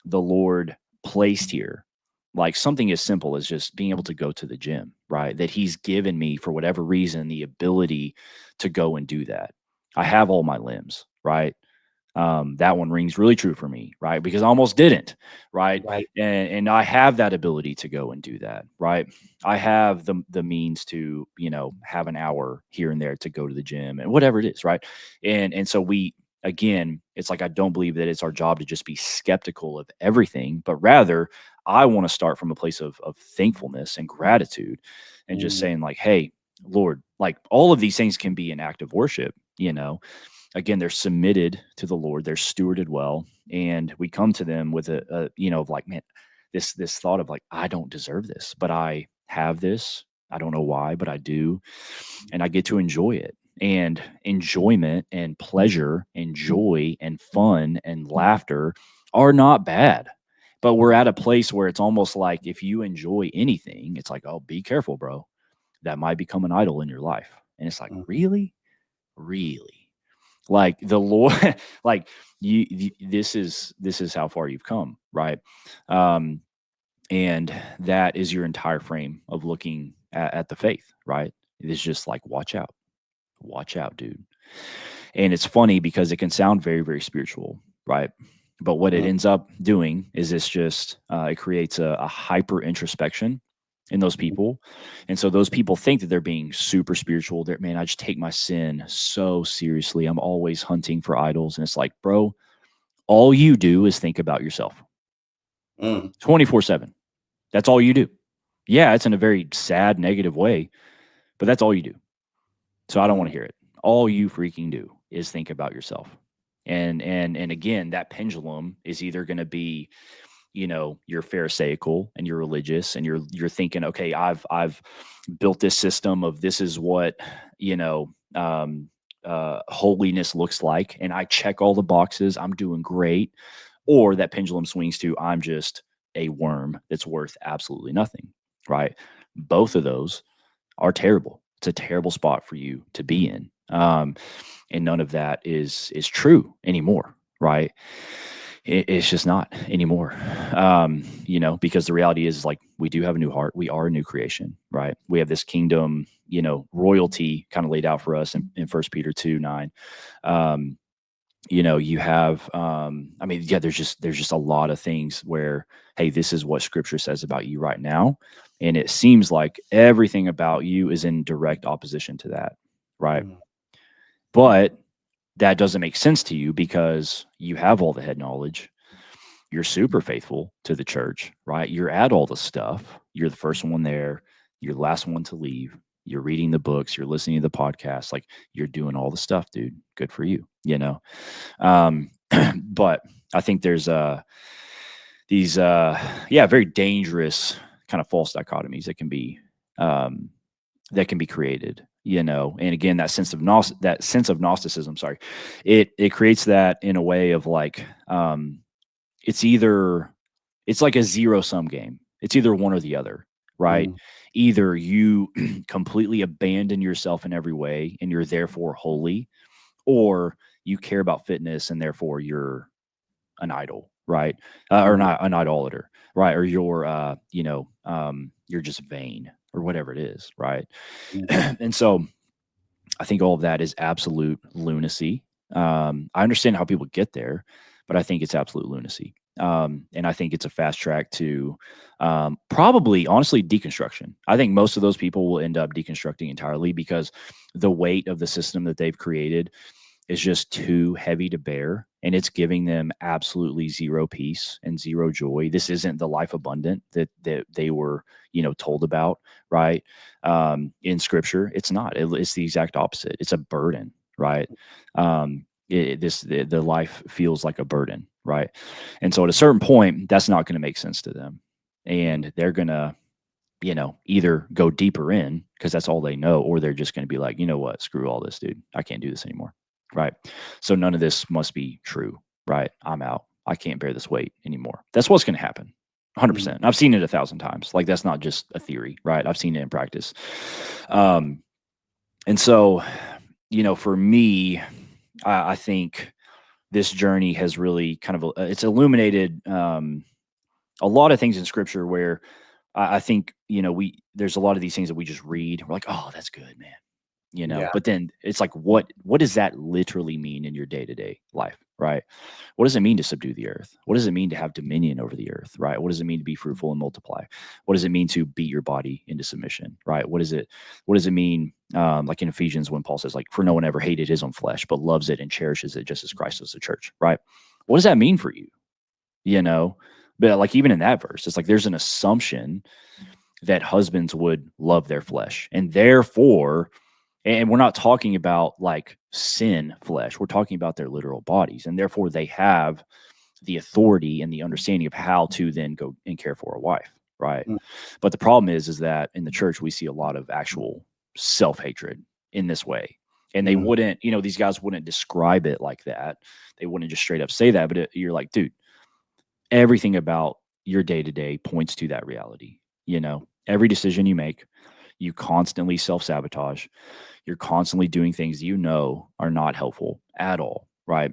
the Lord placed here. Like something as simple as just being able to go to the gym, right? That He's given me for whatever reason the ability to go and do that. I have all my limbs, right? That one rings really true for me, right? Because I almost didn't, right? Right. And I have that ability to go and do that, right? I have the means to, have an hour here and there to go to the gym and whatever it is, right? And so we again, it's like I don't believe that it's our job to just be skeptical of everything, but rather I want to start from a place of thankfulness and gratitude and just Mm, saying like, hey, Lord, like all of these things can be an act of worship. Again, they're submitted to the Lord, they're stewarded well, and we come to them with of like, man, this thought of like, I don't deserve this, but I have this. I don't know why, but I do, and I get to enjoy it. And enjoyment and pleasure and joy and fun and laughter are not bad. But we're at a place where it's almost like if you enjoy anything, it's like, oh, be careful, bro. That might become an idol in your life. And it's like, mhm, really? Really? Like the Lord, like this is how far you've come, right? Um, and that is your entire frame of looking at the faith, right? It is just like watch out, dude. And it's funny because it can sound very, very spiritual, right? But what it mm, ends up doing is it creates a hyper introspection in those mhm, people. And so those people think that they're being super spiritual. They're, man, I just take my sin so seriously. I'm always hunting for idols. And it's like, bro, all you do is think about yourself mm, 24/7. That's all you do. Yeah, it's in a very sad, negative way, but that's all you do. So I don't want mm, to hear it. All you freaking do is think about yourself. And again, that pendulum is either going to be, you're pharisaical and you're religious and you're thinking, okay, I've built this system of this is what, holiness looks like, and I check all the boxes. I'm doing great. Or that pendulum swings to I'm just a worm that's worth absolutely nothing. Right. Both of those are terrible. It's a terrible spot for you to be in. And none of that is true anymore, right? It's just not anymore. Because the reality is like we do have a new heart. We are a new creation, right? We have this kingdom, royalty kind of laid out for us in 1 Peter 2:9. Um, you have I mean, yeah, there's just a lot of things where, hey, this is what scripture says about you right now, and it seems like everything about you is in direct opposition to that, right? mm, But that doesn't make sense to you because you have all the head knowledge. You're super faithful to the church, right? You're at all the stuff. You're the first one there. You're the last one to leave. You're reading the books. You're listening to the podcast. Like you're doing all the stuff, dude. Good for you. Um, but I think there's these yeah, very dangerous kind of false dichotomies um, that can be created. And again, that sense of Gnosticism, sorry, it creates that in a way of like it's either it's like a zero sum game. It's either one or the other, right? mm, Either you completely abandon yourself in every way and you're therefore holy, or you care about fitness and therefore you're an idol, right? Or mhm, not an idolater, right? Or you're just vain or whatever it is, right? mhm, And so I think all of that is absolute lunacy. I understand how people get there, but I think it's absolute lunacy. And I think it's a fast track to probably, honestly, deconstruction. I think most of those people will end up deconstructing entirely because the weight of the system that they've created is just too heavy to bear, and it's giving them absolutely zero peace and zero joy. This isn't the life abundant that they were told about, right? In scripture, it's not. It's the exact opposite. It's a burden, right? The life feels like a burden, right? And so at a certain point, that's not going to make sense to them. And they're going to, either go deeper in because that's all they know, or they're just going to be like, you know what, screw all this, dude. I can't do this anymore. Right. So none of this must be true. Right. I'm out. I can't bear this weight anymore. That's what's going to happen. Mhm. 100%. I've seen it 1,000 times. Like, that's not just a theory, right? I've seen it in practice. Um, and so, for me, I think this journey has really kind of, it's illuminated a lot of things in scripture where I think, there's a lot of these things that we just read. We're like, oh, that's good, man. Yeah. But then it's like, what does that literally mean in your day-to-day life, right? What does it mean to subdue the earth? What does it mean to have dominion over the earth, right? What does it mean to be fruitful and multiply? What does it mean to beat your body into submission, right? What does it mean, like in Ephesians, when Paul says, like, for no one ever hated his own flesh, but loves it and cherishes it just as Christ does the church, right? What does that mean for you? You know, but like, even in that verse, it's like there's an assumption that husbands would love their flesh, and therefore, and we're not talking about like sin flesh, we're talking about their literal bodies, and therefore they have the authority and the understanding of how to then go and care for a wife, right? Mm, But the problem is that in the church we see a lot of actual self-hatred in this way. And they mm, wouldn't, these guys wouldn't describe it like that. They wouldn't just straight up say that, but you're like, dude, everything about your day to day points to that reality. Every decision you make, you constantly self sabotage. You're constantly doing things are not helpful at all, right?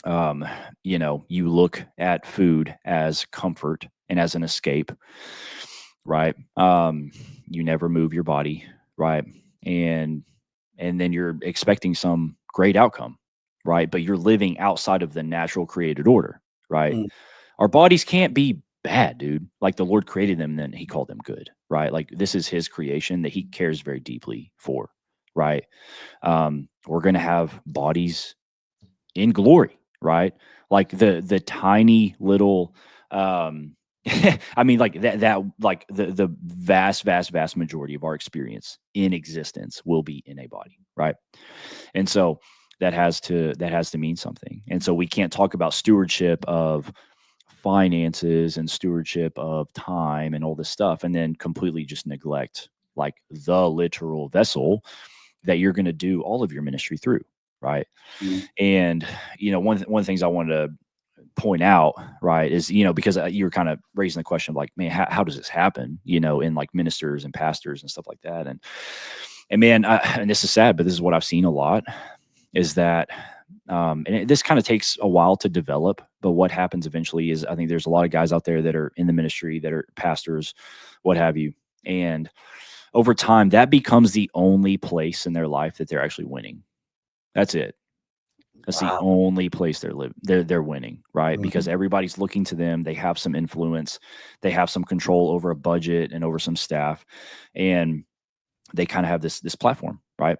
Um, you look at food as comfort and as an escape, right? You never move your body, right? And then you're expecting some great outcome, right? But you're living outside of the natural created order, right? mm, Our bodies can't be bad, dude. Like, the Lord created them, then he called them good, right? Like, this is his creation that he cares very deeply for, right? We're going to have bodies in glory, right? Like the tiny little, um I mean, like that like the vast majority of our experience in existence will be in a body, right? And so that has to mean something. And so we can't talk about stewardship of finances and stewardship of time and all this stuff and then completely just neglect like the literal vessel that you're going to do all of your ministry through, right? mm, And one of the things I wanted to point out, right, is because you were kind of raising the question of like, man, how does this happen? In like ministers and pastors and stuff like that, and man, and this is sad, but this is what I've seen a lot is that, this kind of takes a while to develop. But what happens eventually is I think there's a lot of guys out there that are in the ministry that are pastors, what have you, and over time that becomes the only place in their life that they're actually winning. That's it. That's the wow. only place they're winning, right? Mhm, Because everybody's looking to them. They have some influence. They have some control over a budget and over some staff, and they kind of have this platform, right?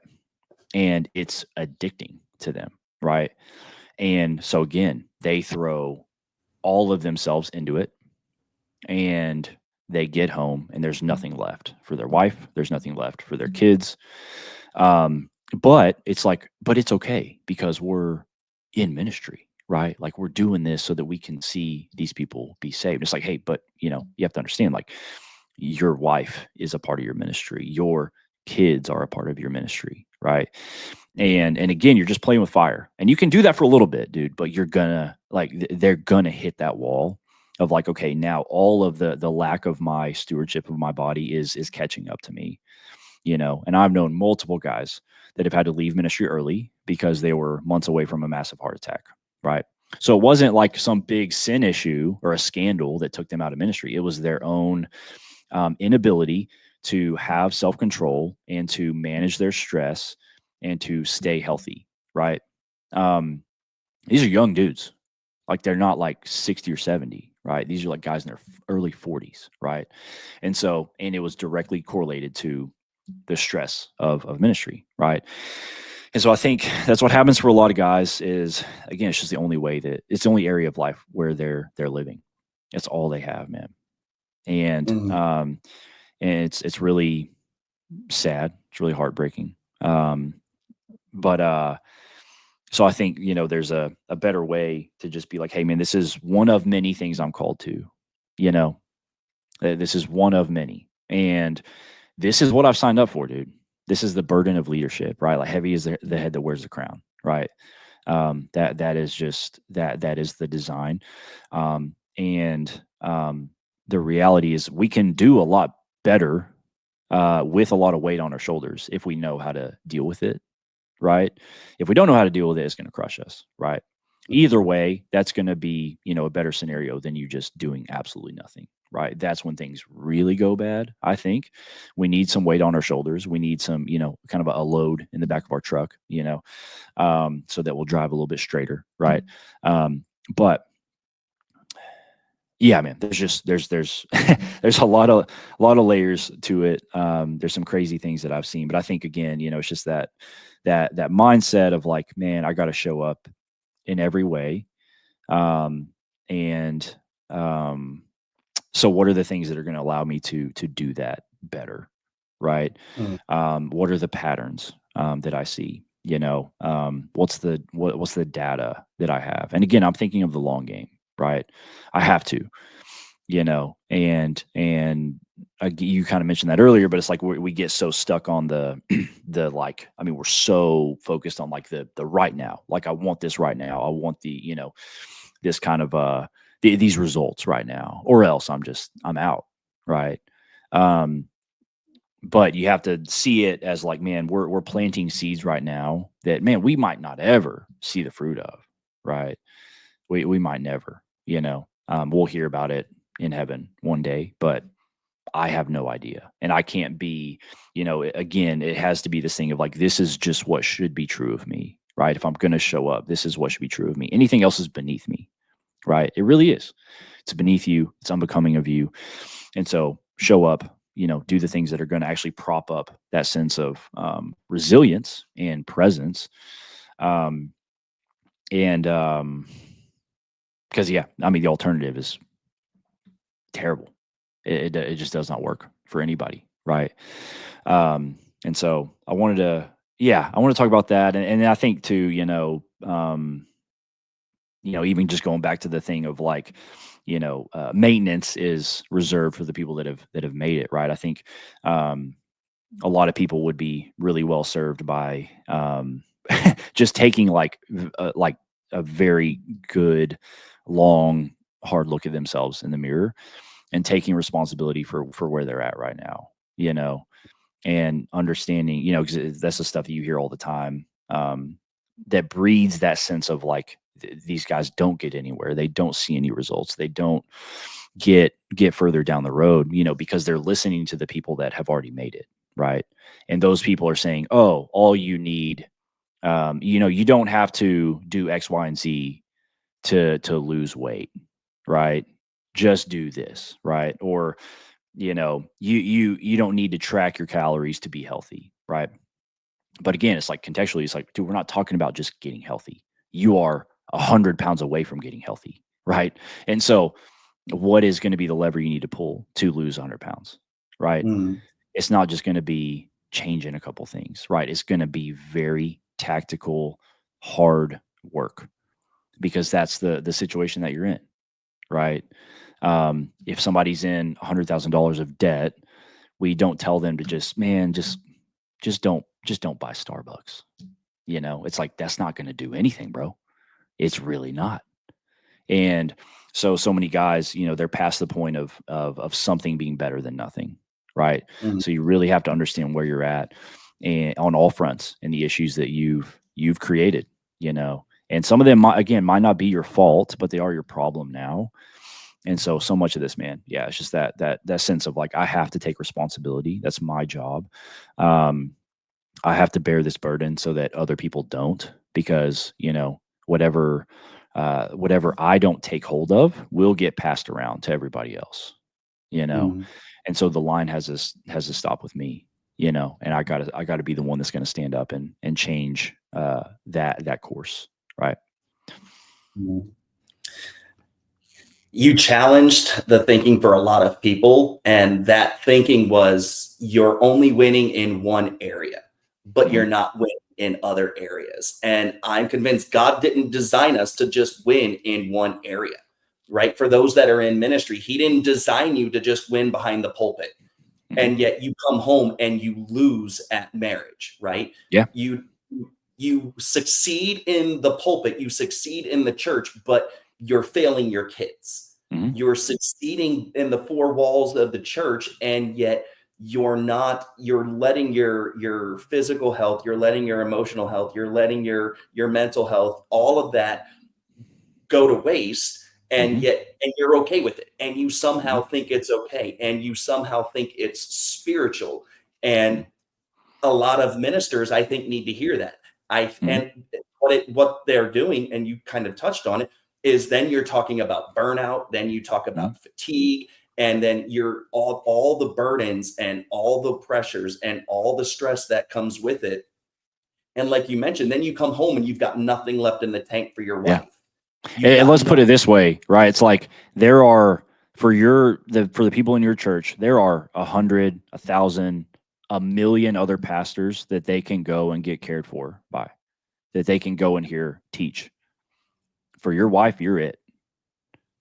And it's addicting to them, right? And so again, they throw all of themselves into it, and they get home and there's nothing left for their wife, there's nothing left for their kids. But it's like, but it's okay because we're in ministry, right? Like, we're doing this so that we can see these people be saved. It's like, hey, but you have to understand, like, your wife is a part of your ministry. Your kids are a part of your ministry, right? And again, you're just playing with fire. And you can do that for a little bit, dude, but you're gonna like they're gonna hit that wall of like, okay, now all of the lack of my stewardship of my body is catching up to me. And I've known multiple guys that have had to leave ministry early because they were months away from a massive heart attack, right? So it wasn't like some big sin issue or a scandal that took them out of ministry. It was their own inability to have self control and to manage their stress and to stay healthy, right? Um, these are young dudes. Like, they're not like 60 or 70, right? These are like guys in their early 40s, right? And it was directly correlated to the stress of ministry, right? And so I think that's what happens for a lot of guys is, again, it's just the only way that it's the only area of life where they're living. It's all they have, man. And mhm, it's really sad. It's really heartbreaking. But So I think, there's a better way to just be like, hey, man, this is one of many things I'm called to, you know, this is one of many. And this is what I've signed up for, dude. This is the burden of leadership, right? Like heavy is the head that wears the crown, right? That is just that is the design. And the reality is we can do a lot better with a lot of weight on our shoulders if we know how to deal with it, right? If we don't know how to deal with it, it's going to crush us, right? Either way, that's going to be, a better scenario than you just doing absolutely nothing, right? That's when things really go bad. I think we need some weight on our shoulders. We need some, kind of a load in the back of our truck, so that we'll drive a little bit straighter, right? But yeah, man, there's there's a lot of layers to it. There's some crazy things that I've seen, but I think again, it's just that mindset of like, man, I got to show up in every way. Um, and so what are the things that are going to allow me to do that better, right? Mm, What are the patterns that I see? What's the data that I have? And again, I'm thinking of the long game, right? I have to, you kind of mentioned that earlier, but it's like we get so stuck on the the like, I mean, we're so focused on like the right now. Like I want this right now. I want this kind of these results right now, or else I'm out, right? Um, but you have to see it as like, man, we're planting seeds right now that, man, we might not ever see the fruit of, right? We might never, we'll hear about it in heaven one day, but I have no idea. And I can't be, again, it has to be this thing of like, this is just what should be true of me, right? If I'm going to show up, this is what should be true of me. Anything else is beneath me, right? It really is. It's beneath you, it's unbecoming of you. And so show up, do the things that are going to actually prop up that sense of resilience and presence. Um, and because, yeah, I mean, the alternative is terrible. It just does not work for anybody, right? And so I want to talk about that, and I think too, even just going back to the thing of like, maintenance is reserved for the people that have made it, right? I think a lot of people would be really well served by just taking like a very good, long, hard look at themselves in the mirror and taking responsibility for where they're at right now, and understanding, because that's the stuff that you hear all the time, that breeds that sense of like these guys don't get anywhere, they don't see any results, they don't get further down the road, because they're listening to the people that have already made it, right? And those people are saying, oh, all you need, you don't have to do X, Y, and Z to lose weight, right? Just do this, right? Or you don't need to track your calories to be healthy, right? But again, it's like contextually, it's like, dude, we're not talking about just getting healthy. You are 100 pounds away from getting healthy, right? And so, what is going to be the lever you need to pull to lose 100 pounds, right? mm, It's not just going to be changing a couple things, right? It's going to be very tactical, hard work, because that's the situation that you're in, right? If somebody's in $100,000 of debt, we don't tell them to just, man, just don't buy Starbucks. It's like that's not going to do anything, bro. It's really not. And so many guys, they're past the point of something being better than nothing, right? mm, So you really have to understand where you're at and on all fronts and the issues that you've created, and some of them might not be your fault, but they are your problem now. And so much of this, man, yeah, it's just that sense of like I have to take responsibility. That's my job. Um, I have to bear this burden so that other people don't, because whatever whatever I don't take hold of will get passed around to everybody else. You know, mm, and so the line has to stop with me. And I gotta be the one that's going to stand up and change that course, right? mm. You challenged the thinking for a lot of people, and that thinking was you're only winning in one area, but Hmm. you're not winning in other areas. And I'm convinced God didn't design us to just win in one area, right? For those that are in ministry, He didn't design you to just win behind the pulpit. Mhm. And yet you come home and you lose at marriage, right? Yeah. You you succeed in the pulpit, you succeed in the church, but you're failing your kids. Mhm. You're succeeding in the four walls of the church, and yet you're letting your physical health, you're letting your emotional health, you're letting your mental health, all of that go to waste, and Mhm. yet and you're okay with it, and you Mhm. somehow think it's okay, and you somehow think it's spiritual. Mhm. And a lot of ministers, I think, need to hear that. I Mhm. and what they're doing, and you kind of touched on it, is then you're talking about burnout, then you talk Mhm. about fatigue, and then you're all the burdens and all the pressures and all the stress that comes with it. And like you mentioned, then you come home and you've got nothing left in the tank for your Yeah. wife. You've And got let's put no it this way, right? It's like there are for the people in your church, there are 100, 1,000, a million other pastors that they can go and get cared for by, that they can go and hear teach. For your wife, you're it.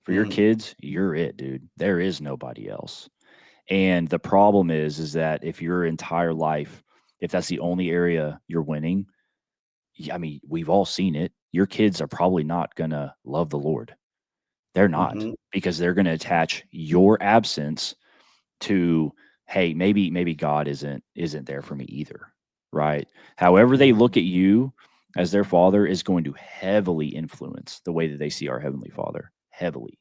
For your mm, kids, you're it, dude. There is nobody else. And the problem is that if your entire life, if that's the only area you're winning, I mean, we've all seen it. Your kids are probably not gonna love the Lord. They're not, mhm, because they're gonna attach your absence to, hey, maybe God isn't there for me either, right? However they mhm, look at you as their father is going to heavily influence the way that they see our heavenly Father, heavily.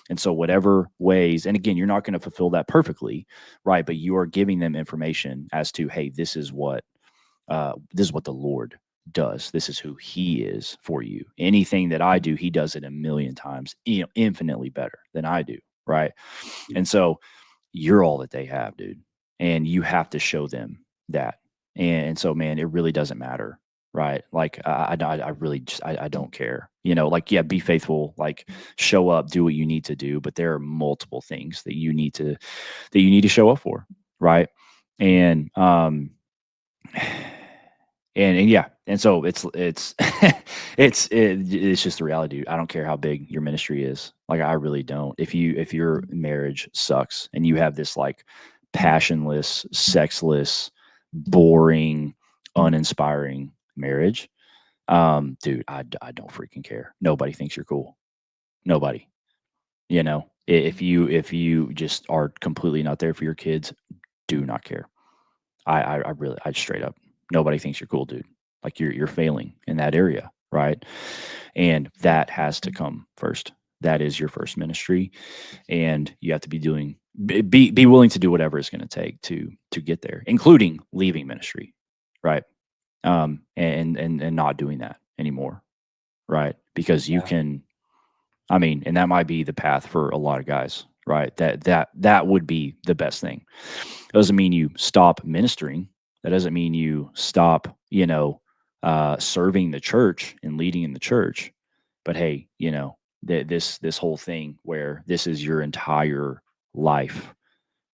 And so whatever ways, and again, you're not going to fulfill that perfectly, right? But you are giving them information as to, hey, this is what the Lord does. This is who He is for you. Anything that I do, He does it a million times, infinitely better than I do, right? And so you're all that they have, dude. And you have to show them that. And so, man, it really doesn't matter, right? Like, I really just, I don't care. Like, yeah, be faithful, like, show up, do what you need to do. But there are multiple things that you need to show up for, right? And and yeah, and so it's it's just the reality, dude. I don't care how big your ministry is. Like, I really don't. If your marriage sucks and you have this like passionless, sexless, boring, uninspiring marriage, dude, I don't freaking care. Nobody thinks you're cool. Nobody. If you just are completely not there for your kids, do not care. I really, I straight up, nobody thinks you're cool, dude. Like, you're failing in that area, right? And that has to come first. That is your first ministry, and you have to be willing to do whatever it's going to take to get there, including leaving ministry, right? And not doing that anymore, right? Because you yeah, can, I mean, and that might be the path for a lot of guys, right? That would be the best thing. Doesn't mean you stop ministering. That doesn't mean you stop, serving the church and leading in the church. But hey, this whole thing where this is your entire life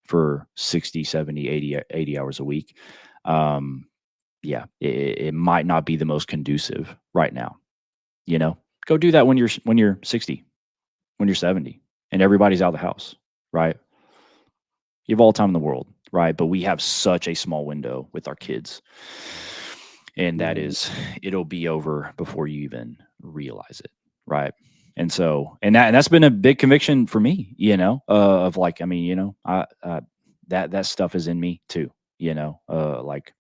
for 60, 70, 80 hours a week. Um, yeah, it might not be the most conducive right now. Go do that when you're 60, when you're 70, and everybody's out of the house, right? You have all the time in the world, right? But we have such a small window with our kids. And that mhm, is, it'll be over before you even realize it, right? And that's been a big conviction for me, of like, I mean, that stuff is in me too, like,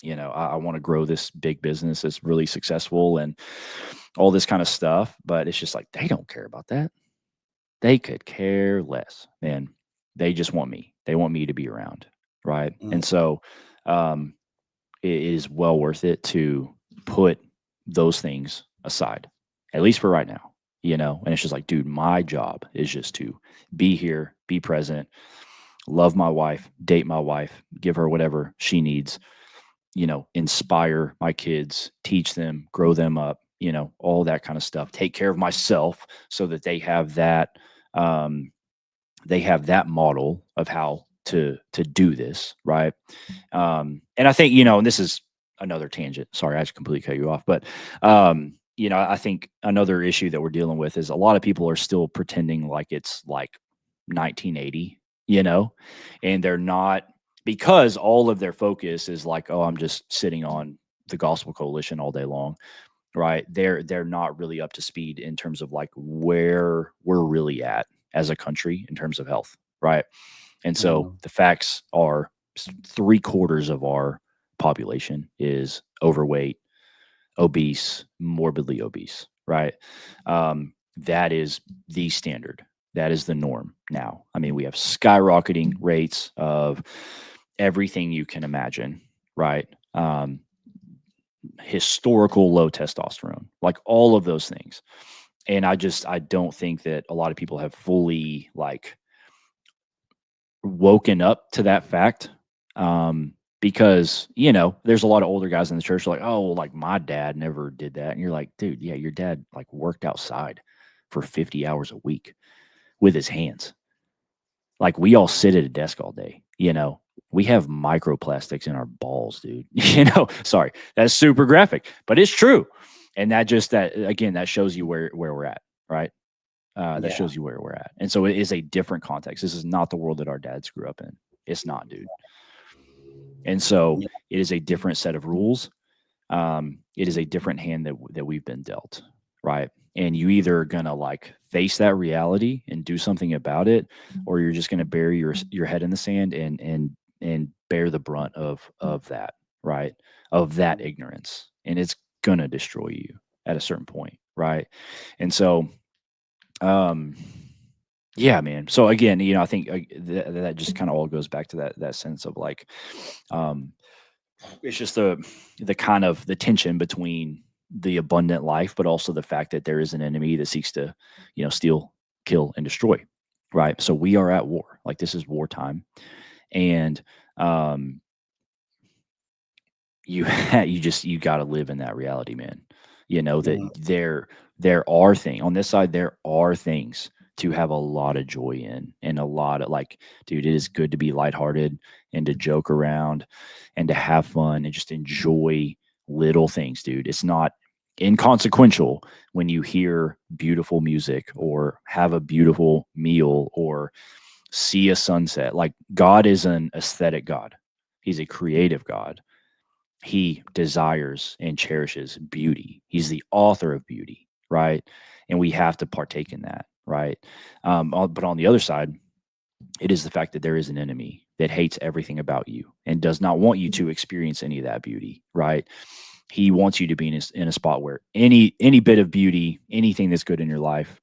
I want to grow this big business that's really successful and all this kind of stuff. But it's just like, they don't care about that. They could care less, man. They just want me. They want me to be around, right? mm, And so, um, it is well worth it to put those things aside, at least for right now, And it's just like, dude, my job is just to be here, be present, love my wife, date my wife, give her whatever she needs, inspire my kids, teach them, grow them up, all that kind of stuff. Take care of myself so that um, they have that model of how to do this, right? And I think, and this is another tangent. Sorry, I just completely cut you off. But I think another issue that we're dealing with is a lot of people are still pretending like it's like 1980, and they're not, because all of their focus is like, oh, I'm just sitting on the Gospel Coalition all day long, right? They're not really up to speed in terms of like where we're really at as a country in terms of health, right? And so Mhm. the facts are 3/4 of our population is overweight, obese, morbidly obese, right? That is the standard. That is the norm now. I mean, we have skyrocketing rates of everything you can imagine, right? Historical low testosterone, like all of those things. And I don't think that a lot of people have fully like woken up to that fact. Because there's a lot of older guys in the church like, oh, well, like my dad never did that, and you're like, dude, yeah, your dad like worked outside for 50 hours a week with his hands. Like we all sit at a desk all day. We have microplastics in our balls, dude. Sorry, that's super graphic, but it's true. And that again, that shows you where we're at, right? That Yeah. shows you where we're at. And so it is a different context. This is not the world that our dads grew up in. It's not, dude. And so Yeah. it is a different set of rules. It is a different hand that we've been dealt, right? And you either gonna like face that reality and do something about it, or you're just gonna bury your head in the sand and bear the brunt of that, right? Of that ignorance, and it's gonna destroy you at a certain point, right? And so, um, yeah, man. So again, I think that just kind of all goes back to that sense of like, um, it's just the kind of the tension between the abundant life, but also the fact that there is an enemy that seeks to, steal, kill, and destroy. Right. So we are at war. Like this is wartime, and um, you got to live in that reality, man. That Mhm. there are things on this side. There are things to have a lot of joy in, and a lot of like, dude, it is good to be lighthearted and to joke around and to have fun and just enjoy little things, dude. It's not inconsequential when you hear beautiful music or have a beautiful meal or see a sunset. Like God is an aesthetic God. He's a creative God. He desires and cherishes beauty. He's the author of beauty, right? And we have to partake in that, right? But on the other side, it is the fact that there is an enemy that hates everything about you and does not want you to experience any of that beauty, right? He wants you to be in a spot where any bit of beauty, anything that's good in your life,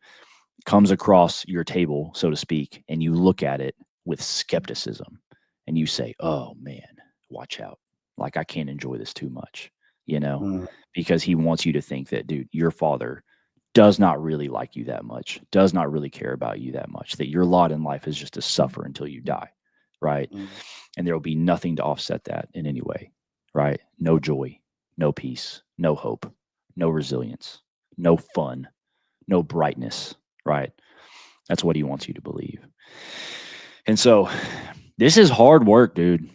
comes across your table, so to speak, and you look at it with skepticism and you say, oh man, watch out. Like, I can't enjoy this too much, you know, Mhm. because he wants you to think that, dude, your father does not really like you that much, does not really care about you that much, that your lot in life is just to suffer until you die, right? Mhm. And there will be nothing to offset that in any way, right? No joy, no peace, no hope, no resilience, no fun, no brightness, right? That's what he wants you to believe. And so this is hard work, dude.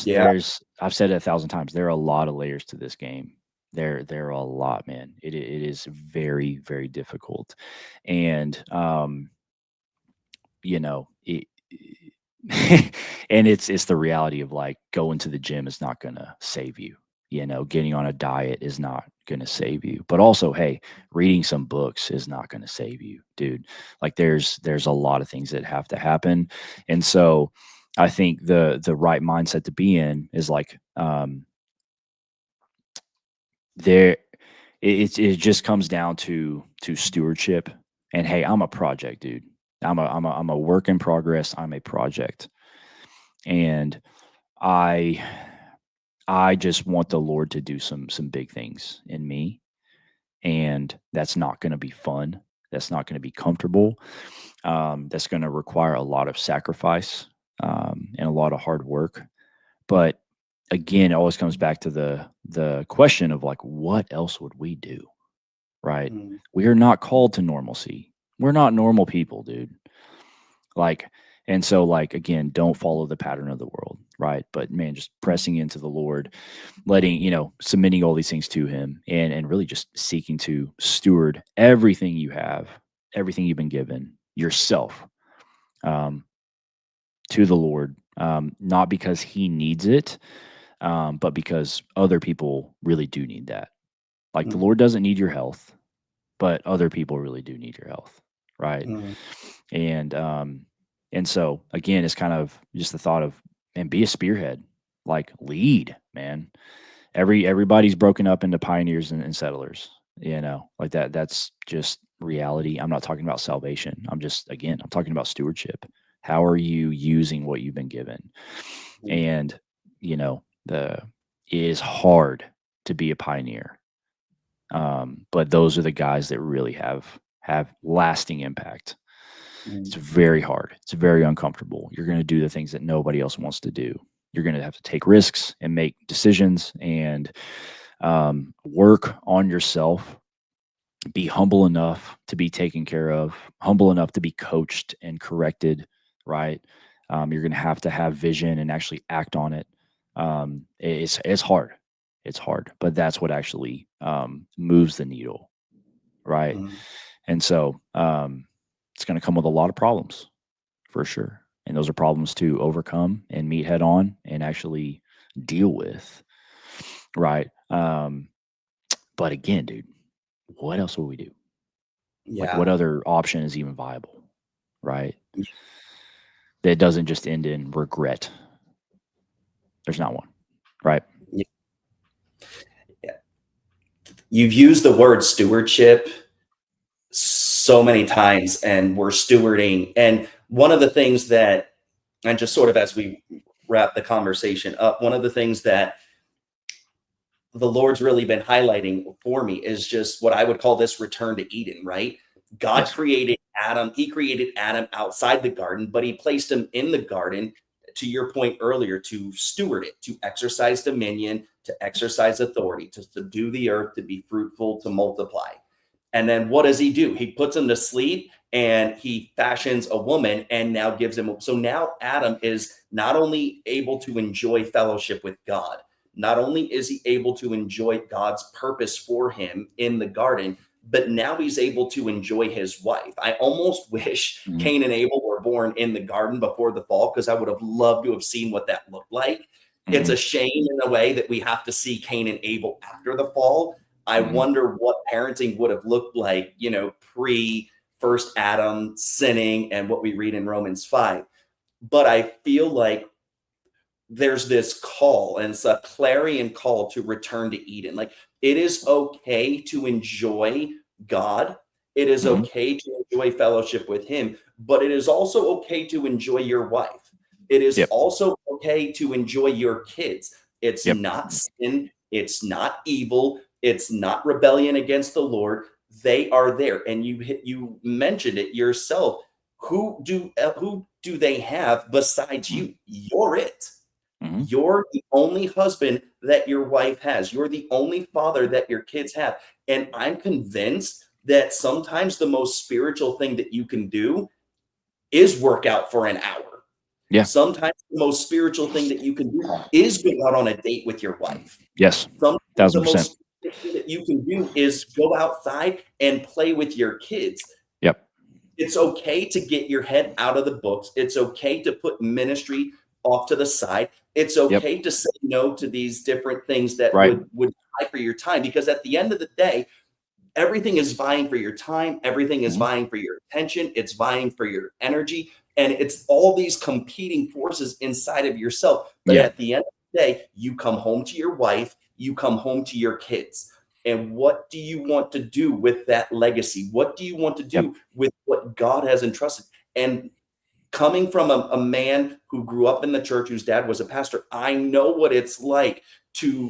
Yeah. I've said it 1,000 times. There are a lot of layers to this game. There are a lot, man. It is very, very difficult. And you know, it, and it's the reality of like going to the gym is not gonna save you. Getting on a diet is not gonna save you. But also, hey, reading some books is not gonna save you, dude. Like there's a lot of things that have to happen. And so I think the right mindset to be in is like there it just comes down to stewardship. And hey, I'm a project, dude. I'm a work in progress. I'm a project. And I I just want the Lord to do some big things in me, and that's not going to be fun. That's not going to be comfortable. That's going to require a lot of sacrifice and a lot of hard work. But again, it always comes back to the question of like, what else would we do? Right? Mhm. We are not called to normalcy. We're not normal people, dude. Like, And so, like, again, don't follow the pattern of the world, right? But man, just pressing into the Lord, letting, submitting all these things to him, and really just seeking to steward everything you have, everything you've been given, yourself, um, to the Lord, not because he needs it, but because other people really do need that. Like, the Mhm, Lord doesn't need your health, but other people really do need your health, right? mhm, And so again, it's kind of just the thought of, and be a spearhead, like, lead, man. Everybody's broken up into pioneers and settlers, like that. That's just reality. I'm not talking about salvation. I'm talking about stewardship. How are you using what you've been given? mhm, And the it is hard to be a pioneer, but those are the guys that really have lasting impact. It's mhm, very hard. It's very uncomfortable. You're going to do the things that nobody else wants to do. You're going to have to take risks and make decisions and work on yourself. Be humble enough to be taken care of, humble enough to be coached and corrected, right? You're going to have vision and actually act on it. It's hard. It's hard, but that's what actually moves the needle, right? mhm. And so it's going to come with a lot of problems for sure. And those are problems to overcome and meet head on and actually deal with, right? But again, dude, what else will we do? Like, what Yeah. other option is even viable, right? Yeah. That doesn't just end in regret. There's not one, right? Yeah. You've used the word stewardship so many times, and we're stewarding. And one of the things that, and just sort of as we wrap the conversation up, one of the things that the Lord's really been highlighting for me is just what I would call this return to Eden, right? God Yes. created Adam. He created Adam outside the garden, but he placed him in the garden, to your point earlier, to steward it, to exercise dominion, to exercise authority, to subdue the earth, to be fruitful, to multiply. And then what does he do? He puts him to sleep and he fashions a woman and now gives him. So now Adam is not only able to enjoy fellowship with God, not only is he able to enjoy God's purpose for him in the garden, but now he's able to enjoy his wife. I almost wish Mhm. Cain and Abel were born in the garden before the fall, because I would have loved to have seen what that looked like. It's a Mhm. shame in a way that we have to see Cain and Abel after the fall. I Mhm. wonder what parenting would have looked like, pre first Adam sinning and what we read in Romans 5. But I feel like there's this call, and it's a clarion call to return to Eden. Like, it is okay to enjoy God. It is Mhm. okay to enjoy fellowship with him, but it is also okay to enjoy your wife. It is Yep. also okay to enjoy your kids. It's Yep. not sin, it's not evil, it's not rebellion against the Lord. They are there, and you mentioned it yourself. Who do they have besides Mhm. you? You're it. Mhm. You're the only husband that your wife has. You're the only father that your kids have. And I'm convinced that sometimes the most spiritual thing that you can do is work out for an hour. Yeah. Sometimes the most spiritual thing that you can do is go out on a date with your wife. Yes. Sometimes the 1,000%. most spiritual thing that you can do is go outside and play with your kids. Yep. It's okay to get your head out of the books. It's okay to put ministry off to the side. It's Yep. okay to say no to these different things that Right. would vie for your time, because at the end of the day, everything is vying for your time, everything is Mhm. vying for your attention, it's vying for your energy, and it's all these competing forces inside of yourself. But Yeah. at the end of the day, you come home to your wife, you come home to your kids. And what do you want to do with that legacy? What do you want to Yep. do with what God has entrusted? And coming from a man who grew up in the church, whose dad was a pastor, I know what it's like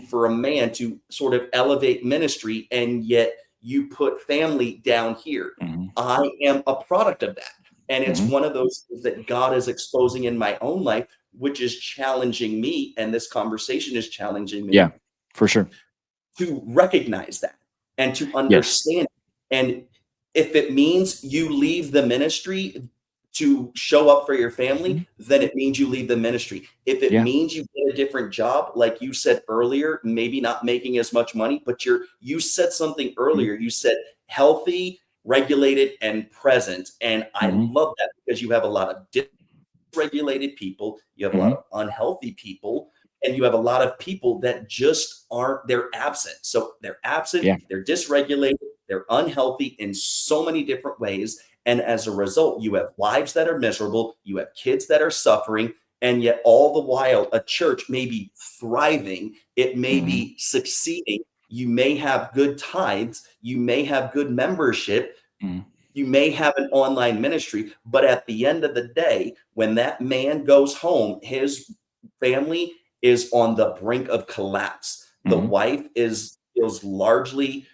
for a man to sort of elevate ministry, and yet you put family down here. Mhm. I am a product of that. And it's Mhm. one of those things that God is exposing in my own life, which is challenging me. And this conversation is challenging Yeah. me For sure. to recognize that and to Yes. understand. And if it means you leave the ministry, to show up for your family, Mhm. then it means you leave the ministry. If it Yeah. means you get a different job, like you said earlier, maybe not making as much money, but you said something Mhm. earlier. You said healthy, regulated, and present. And I Mhm. love that because you have a lot of regulated people, you have a lot Mhm. of unhealthy people, and you have a lot of people that just aren't, they're absent. So they're absent, Yeah. they're dysregulated, they're unhealthy in so many different ways. And as a result, you have lives that are miserable, you have kids that are suffering, and yet all the while, a church may be thriving, it may Mhm. be succeeding. You may have good tithes, you may have good membership, Mhm. you may have an online ministry, but at the end of the day, when that man goes home, his family is on the brink of collapse. The Mhm. wife is feels largely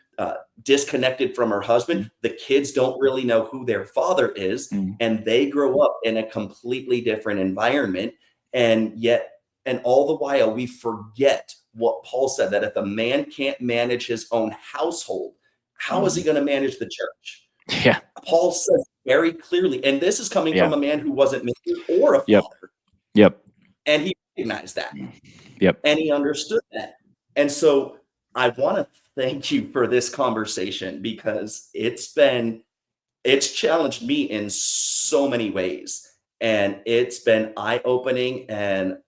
disconnected from her husband. Mhm. The kids don't really know who their father is, Mhm. and they grow up in a completely different environment. And yet, and all the while, we forget what Paul said, that if a man can't manage his own household, how is he Mhm. going to manage the church? Yeah. Paul says very clearly, and this is coming Yeah. from a man who wasn't married or a Yep. father, Yep. and he recognized that Yep. and he understood that. And so I want to thank you for this conversation because it's challenged me in so many ways, and it's been eye-opening. And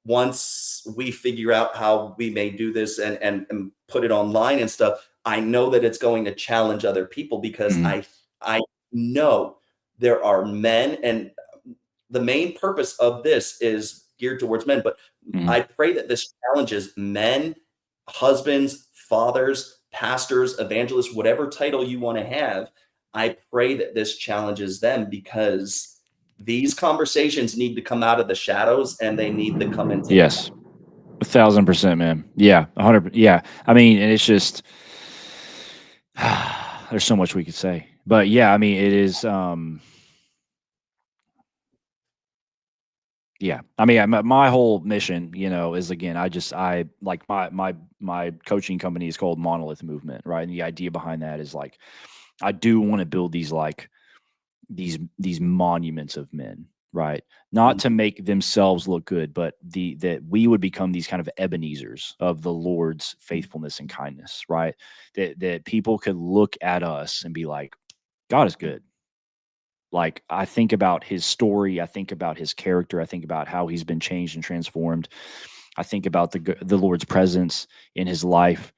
once we figure out how we may do this and put it online and stuff, I know that it's going to challenge other people because Mhm. I know there are men, and the main purpose of this is geared towards men, but Mhm. I pray that this challenges men, husbands, fathers, pastors, evangelists, whatever title you want to have. I pray that this challenges them because these conversations need to come out of the shadows and they need to come into the light. Yes. 1,000%, man. Yeah. 100. Yeah. I mean, and it's just there's so much we could say, but yeah, I mean, it is. Yeah. I mean, my whole mission, is again, I like my coaching company is called Monolith Movement, right? And the idea behind that is like, I do want to build these like these monuments of men, right? Not to Mhm. make themselves look good, but that we would become these kind of Ebenezers of the Lord's faithfulness and kindness, right? That people could look at us and be like, God is good. Like, I think about his story, I think about his character, I think about how he's been changed and transformed. I think about the Lord's presence in his life,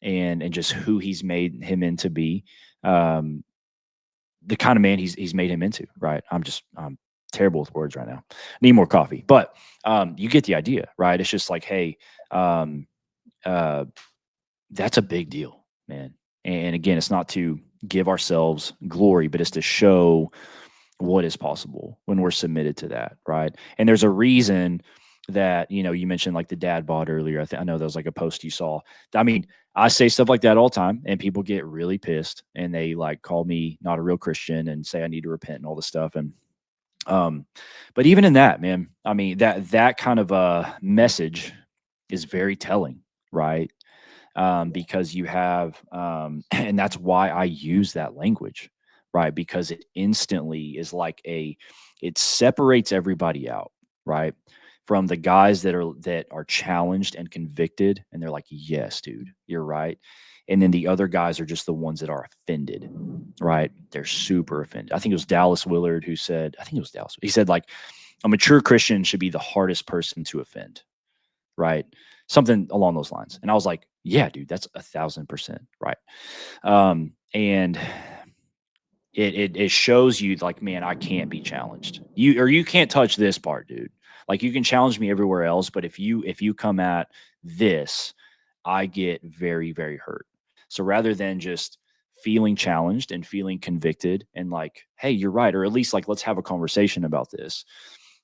and just who he's made him into be. Um, the kind of man he's made him into, right? I'm terrible with words right now. Need more coffee. But you get the idea, right? It's just like, hey, um, uh, that's a big deal, man. And again, it's not to give ourselves glory, but it's to show what is possible when we're submitted to that, right? And there's a reason that, you mentioned like the dad bod earlier. I know that was like a post you saw. I mean, I say stuff like that all the time, and people get really pissed, and they like call me not a real Christian and say I need to repent and all this stuff. And um, but even in that, man, I mean, that kind of a message is very telling, right? Because you have, and that's why I use that language, right? Because it instantly is like it separates everybody out, right? From the guys that are challenged and convicted, and they're like, yes, dude, you're right. And then the other guys are just the ones that are offended, right? They're super offended. I think it was Dallas Willard who said, I think it was Dallas. He said, like, a mature Christian should be the hardest person to offend, right? Something along those lines. And I was like, yeah, dude, that's 1,000% right. And it shows you like, man, I can't be challenged. You can't touch this part, dude. Like, you can challenge me everywhere else, but if you come at this, I get very, very hurt. So rather than just feeling challenged and feeling convicted and like, hey, you're right, or at least like, let's have a conversation about this,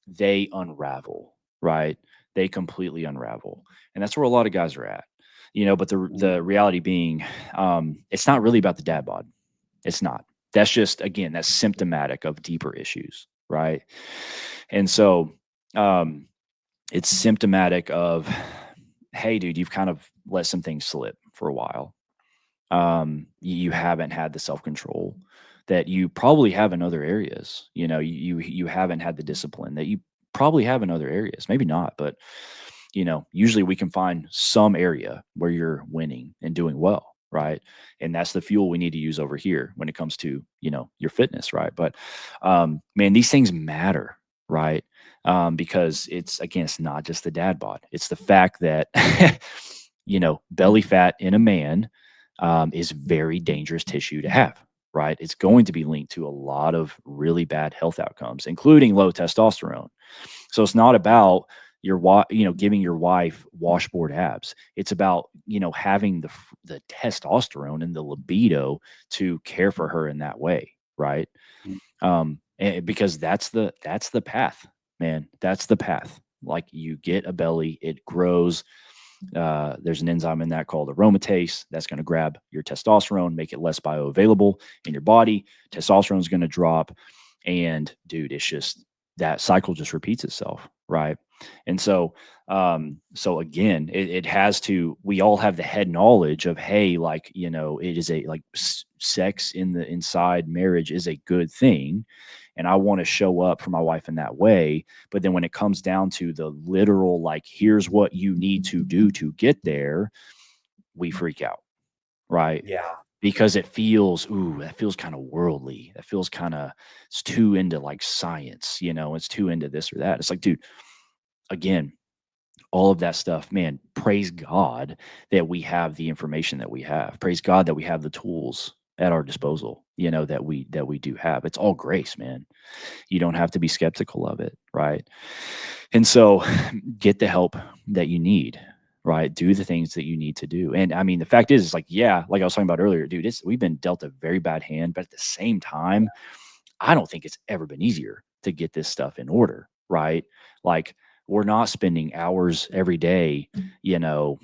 they unravel, right? They completely unravel. And that's where a lot of guys are at. But the reality being, it's not really about the dad bod. It's not. That's just, again, that's symptomatic of deeper issues, right? And so um it's symptomatic of, hey, dude, you've kind of let some things slip for a while. You haven't had the self-control that you probably have in other areas. You haven't had the discipline that you probably have in other areas. Maybe not, but usually we can find some area where you're winning and doing well, right? And that's the fuel we need to use over here when it comes to, your fitness, right? But man, these things matter, right? Because it's not just the dad bod. It's the fact that belly fat in a man is very dangerous tissue to have, right? It's going to be linked to a lot of really bad health outcomes, including low testosterone. So it's not about giving your wife washboard abs. It's about, having the testosterone and the libido to care for her in that way, right? Because that's the path, man. That's the path. Like, you get a belly, it grows. There's an enzyme in that called aromatase that's going to grab your testosterone, make it less bioavailable in your body. Testosterone is going to drop. And dude, it's just that cycle just repeats itself. Right. And so again, it has to, we all have the head knowledge of, hey, like, it is sex in the inside marriage is a good thing. And I want to show up for my wife in that way. But then when it comes down to the literal, like, here's what you need to do to get there, we freak out, right? Yeah. Because that feels kind of worldly. That feels kind of, it's too into like science, it's too into this or that. It's like, dude, again, all of that stuff, man, praise God that we have the information that we have. Praise God that we have the tools at our disposal, that we do have. It's all grace, man. You don't have to be skeptical of it, right? And so get the help that you need, right? Do the things that you need to do. And I mean, the fact is, like, yeah, like I was talking about earlier, dude, we've been dealt a very bad hand, but at the same time, I don't think it's ever been easier to get this stuff in order, right? Like, we're not spending hours every day, you know,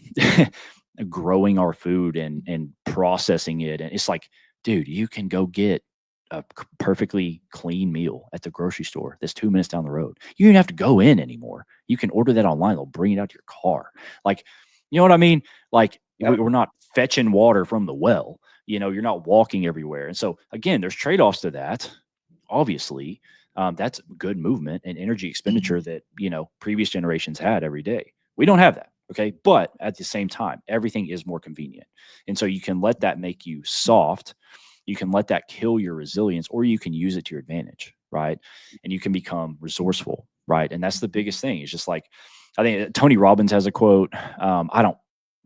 growing our food and processing it. And it's like, dude, you can go get a perfectly clean meal at the grocery store that's 2 minutes down the road. You don't have to go in anymore. You can order that online. They'll bring it out to your car. Like, you know what I mean? Like, Yep. we're not fetching water from the well. You're not walking everywhere. And so, again, there's trade offs to that, obviously. That's good movement and energy expenditure that previous generations had every day. We don't have that. Okay, but at the same time, everything is more convenient, and so you can let that make you soft. You can let that kill your resilience, or you can use it to your advantage, right? And you can become resourceful, right? And that's the biggest thing. It's just like, I think Tony Robbins has a quote. I don't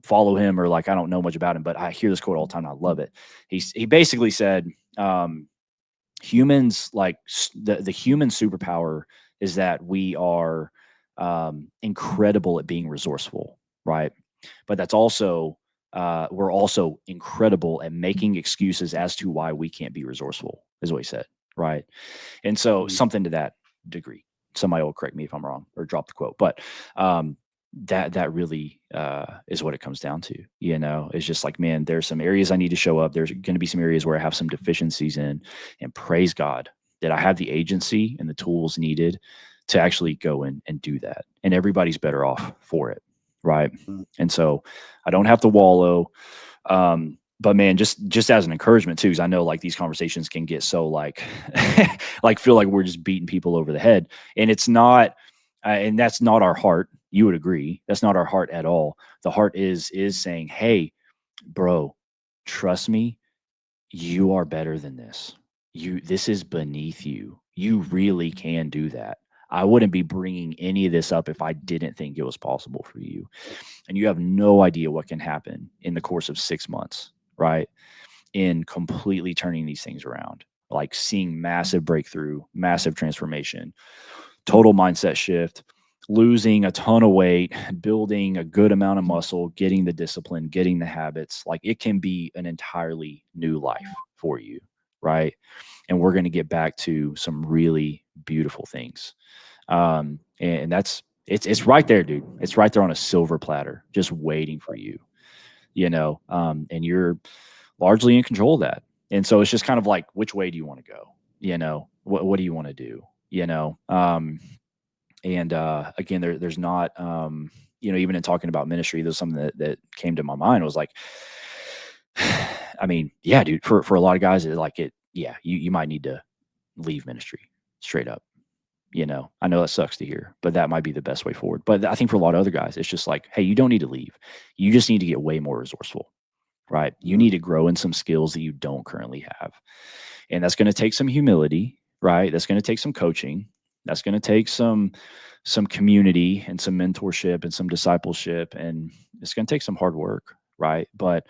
follow him, or like, I don't know much about him, but I hear this quote all the time. And I love it. He basically said, humans, like, the human superpower is that we are incredible at being resourceful, right? But that's also, we're also incredible at making excuses as to why we can't be resourceful, is what he said, right? And so, Mhm. something to that degree. Somebody will correct me if I'm wrong or drop the quote, but that really is what it comes down to. It's just like, man, there's some areas I need to show up. There's going to be some areas where I have some deficiencies in, and praise God that I have the agency and the tools needed to actually go in and do that. And everybody's better off for it, right? Mhm. And so I don't have to wallow. But man, just as an encouragement too, because I know, like, these conversations can get so, like, like, feel like we're just beating people over the head, and it's not, and that's not our heart. You would agree that's not our heart at all. The heart is saying, hey, bro, trust me, you are better than this. This is beneath you. You really can do that. I wouldn't be bringing any of this up if I didn't think it was possible for you. And you have no idea what can happen in the course of 6 months, right? In completely turning these things around, like seeing massive breakthrough, massive transformation, total mindset shift, losing a ton of weight, building a good amount of muscle, getting the discipline, getting the habits. Like, it can be an entirely new life for you, right? And we're going to get back to some really beautiful things. And that's, it's right there, dude. It's right there on a silver platter, just waiting for you, and you're largely in control of that. And so it's just kind of like, which way do you want to go? What do you want to do? And again, there's not, even in talking about ministry, there's something that came to my mind. Was like, I mean, yeah, dude, for a lot of guys, it yeah, you might need to leave ministry straight up. I know that sucks to hear, but that might be the best way forward. But I think for a lot of other guys, it's just like, hey, you don't need to leave. You just need to get way more resourceful, right? You Mhm. need to grow in some skills that you don't currently have. And that's going to take some humility, right? That's going to take some coaching. That's going to take some community and some mentorship and some discipleship, and it's going to take some hard work, right? But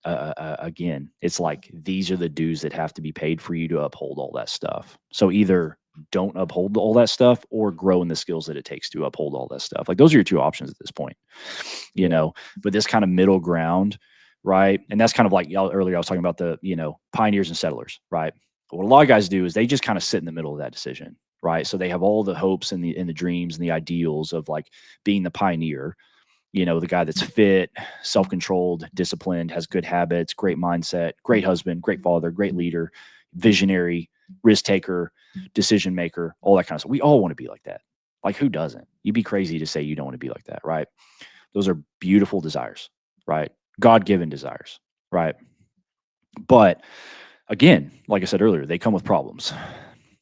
again, it's like these are the dues that have to be paid for you to uphold all that stuff. So either don't uphold all that stuff or grow in the skills that it takes to uphold all that stuff. Like those are your two options at this point, you Yeah. know. But this kind of middle ground, right? And that's kind of like y'all earlier I was talking about the, pioneers and settlers, right? What a lot of guys do is they just kind of sit in the middle of that decision, right? So they have all the hopes and the dreams and the ideals of like being the pioneer, the guy that's fit, self-controlled, disciplined, has good habits, great mindset, great husband, great father, great leader, visionary, risk taker, decision maker, all that kind of stuff. We all want to be like that. Like who doesn't? You'd be crazy to say you don't want to be like that, right? Those are beautiful desires, right? God-given desires, right? But again, like I said earlier, they come with problems.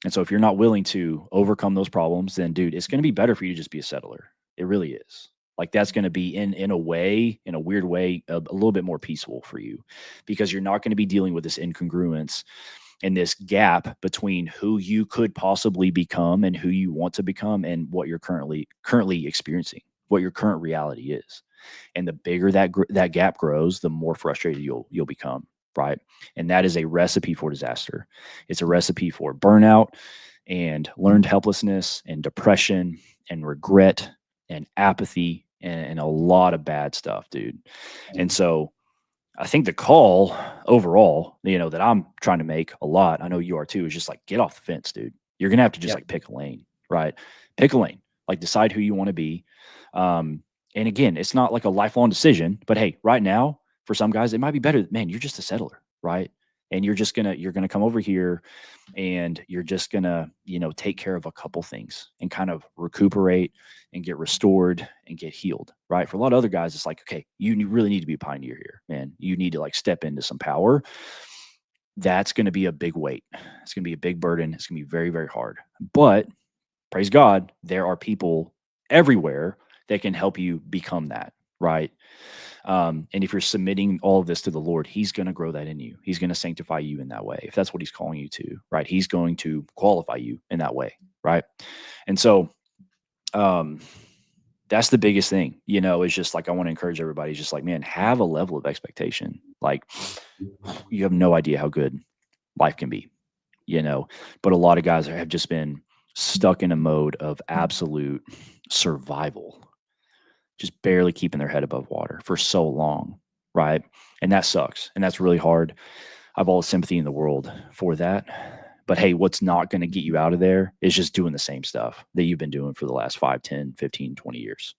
And so if you're not willing to overcome those problems, then dude, it's going to be better for you to just be a settler. It really is. Like that's going to be in a way, in a weird way, a little bit more peaceful for you because you're not going to be dealing with this incongruence and this gap between who you could possibly become and who you want to become and what you're currently experiencing, what your current reality is. And the bigger that gap grows, the more frustrated you'll become, right? And that is a recipe for disaster. It's a recipe for burnout and learned helplessness and depression and regret and apathy and a lot of bad stuff, dude. And so I think the call overall, that I'm trying to make a lot, I know you are too, is just like get off the fence, dude. You're gonna have to just Yeah. like pick a lane, right? Pick a lane, like decide who you want to be. And again, it's not like a lifelong decision, but hey, right now, for some guys, it might be better. Man, you're just a settler, right? And you're gonna come over here and you're just gonna take care of a couple things and kind of recuperate and get restored and get healed, right? For a lot of other guys it's like, okay, really need to be a pioneer here, man. You need to like step into some power. That's going to be a big weight. It's going to be a big burden. It's going to be very, very hard, but praise God, there are people everywhere that can help you become that, right? And if you're submitting all of this to the Lord, He's going to grow that in you. He's going to sanctify you in that way. If that's what He's calling you to, right? He's going to qualify you in that way, right? And so, um, that's the biggest thing, is just like I want to encourage everybody, just like, man, have a level of expectation. Like, you have no idea how good life can be, you know. But a lot of guys have just been stuck in a mode of absolute survival, just barely keeping their head above water for so long, right? And that sucks. And that's really hard. I have all the sympathy in the world for that. But hey, what's not going to get you out of there is just doing the same stuff that you've been doing for the last 5, 10, 15, 20 years.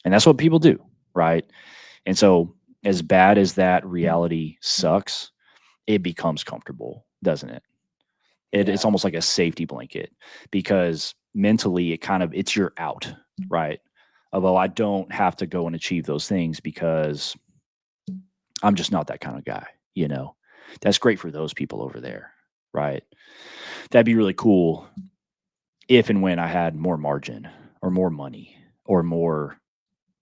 And that's what people do, right? And so, as bad as that reality sucks, it becomes comfortable, doesn't it? It's Yeah. almost like a safety blanket because mentally it's your out, right? Although I don't have to go and achieve those things because I'm just not that kind of guy, you know. That's great for those people over there, right? That'd be really cool if and when I had more margin or more money or more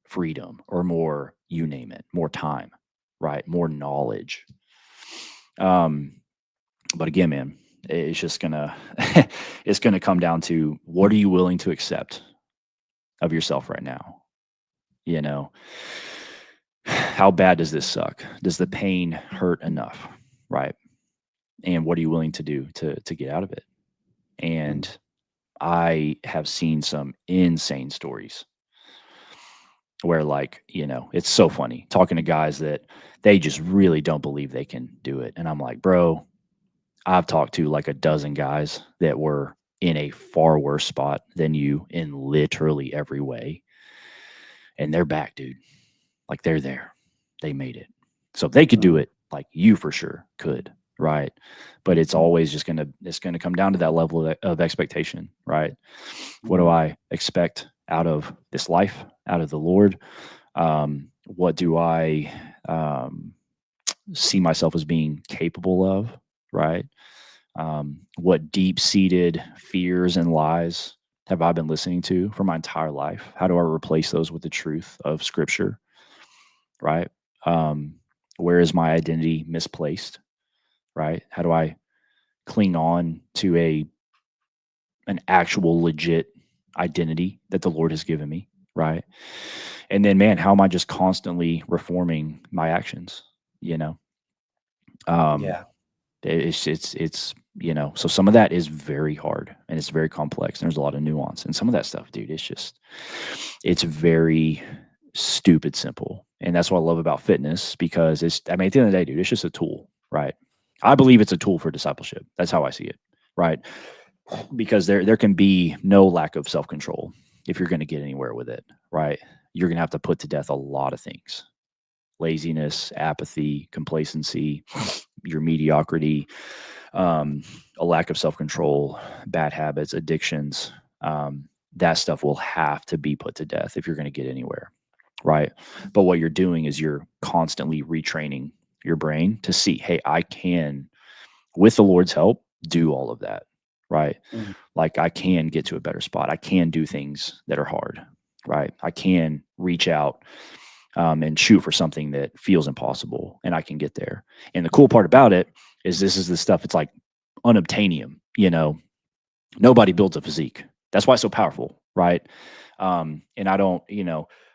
freedom or more, you name it, more time, right? More knowledge. Um, but again, man, it's just gonna it's gonna come down to what are you willing to accept of yourself right now? You know, how bad does this suck? Does the pain hurt enough? Right. And what are you willing to do to get out of it? And I have seen some insane stories where like, it's so funny talking to guys that they just really don't believe they can do it. And I'm like, bro, I've talked to like a dozen guys that were in a far worse spot than you in literally every way. And they're back, dude. Like they're there. They made it. So if they could do Mhm. it, like you for sure could, right? But it's always just it's gonna come down to that level of expectation, right? What do Mhm. I expect out of this life, out of the Lord? What do I see myself as being capable of, right? What deep-seated fears and lies have I been listening to for my entire life? How do I replace those with the truth of Scripture, right? Um, where is my identity misplaced, right? How do I cling on to an actual legit identity that the Lord has given me, right? And then, man, how am I just constantly reforming my actions? You know, um, Yeah. it's so some of that is very hard and it's very complex. And there's a lot of nuance, and some of that stuff, dude, it's very stupid simple, and that's what I love about fitness because I mean, at the end of the day, dude, it's just a tool, right? I believe it's a tool for discipleship. That's how I see it, right? Because there can be no lack of self control if you're going to get anywhere with it, right? You're going to have to put to death a lot of things: laziness, apathy, complacency, your mediocrity, um, a lack of self control, bad habits, addictions. That stuff will have to be put to death if you're going to get anywhere, right? But what you're doing is you're constantly retraining your brain to see, hey, I can, with the Lord's help, do all of that, right? Mm. Like I can get to a better spot. I can do things that are hard, right? I can reach out and shoot for something that feels impossible, and I can get there. And the cool part about it is this is the stuff. It's like unobtainium. Nobody builds a physique. That's why it's so powerful, right? And I don't,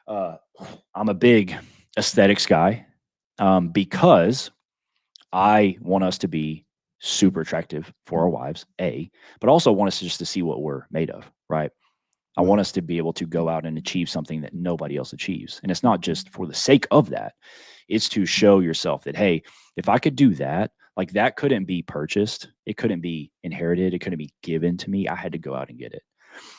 uh, I'm a big aesthetics guy because I want us to be super attractive for our wives, but also want us just to see what we're made of, right? I want Right. us to be able to go out and achieve something that nobody else achieves. And it's not just for the sake of that, it's to show yourself that, hey, if I could do that, like that couldn't be purchased, it couldn't be inherited, it couldn't be given to me. I had to go out and get it.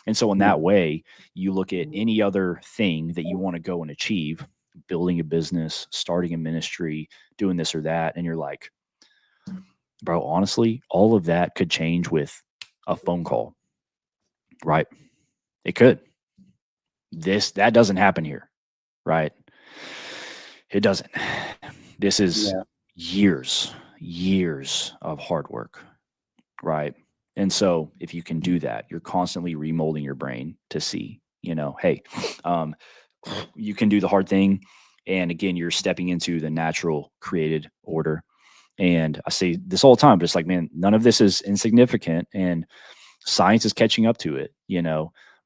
And so, in Mm. that way, you look at any other thing that you want to go and achieve, building a business, starting a ministry, doing this or that, and you're like, bro, honestly, all of that could change with a phone call, right? It could. That doesn't happen here, right? It doesn't. This is Yeah. years of hard work, right? And so if you can do that, you're constantly remolding your brain to see, hey, um, you can do the hard thing. And again, you're stepping into the natural created order. And I say this all the time, but it's like, man, none of this is insignificant. And science is catching up to it,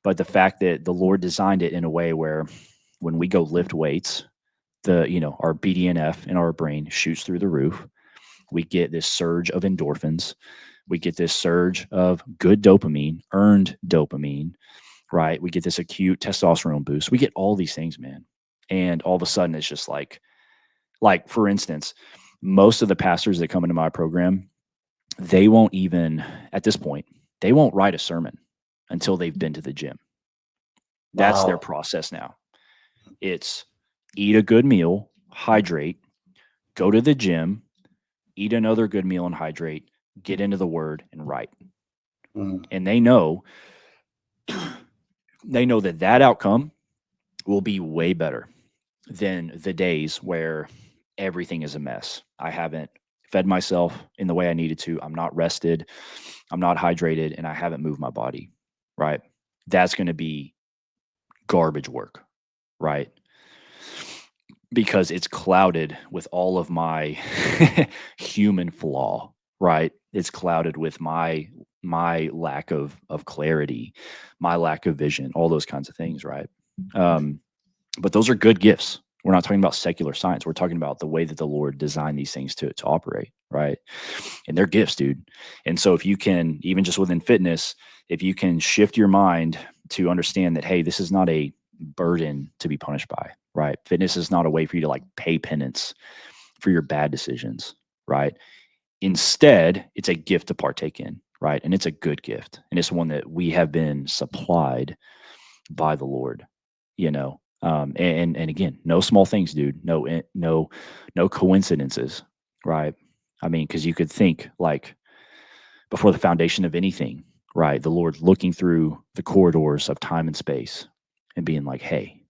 But the fact that the Lord designed it in a way where when we go lift weights, our BDNF in our brain shoots through the roof. We get this surge of endorphins. We get this surge of good dopamine, earned dopamine, right? We get this acute testosterone boost. We get all these things, man. And all of a sudden it's just like for instance, most of the pastors that come into my program, they won't even at this point, they won't write a sermon until they've been to the gym. That's their Wow. process now. It's eat a good meal, hydrate, go to the gym, eat another good meal and hydrate, get into the word and write. Mm. And they know that outcome will be way better than the days where everything is a mess. I haven't fed myself in the way I needed to. I'm not rested. I'm not hydrated and I haven't moved my body. Right? That's going to be garbage work, right? Because it's clouded with all of my human flaw, right? It's clouded with my lack of clarity, my lack of vision, all those kinds of things, right? Um, but those are good gifts. We're not talking about secular science. We're talking about the way that the Lord designed these things to operate, right? And they're gifts, dude. And so if you can, even just within fitness, if you can shift your mind to understand that, hey, this is not a burden to be punished by, right? Fitness is not a way for you to like pay penance for your bad decisions, right? Instead, it's a gift to partake in, right? And it's a good gift. And it's one that we have been supplied by the Lord, and again, no small things, dude. No coincidences, right? I mean, because you could think like before the foundation of anything, right? The Lord looking through the corridors of time and space and being like, hey,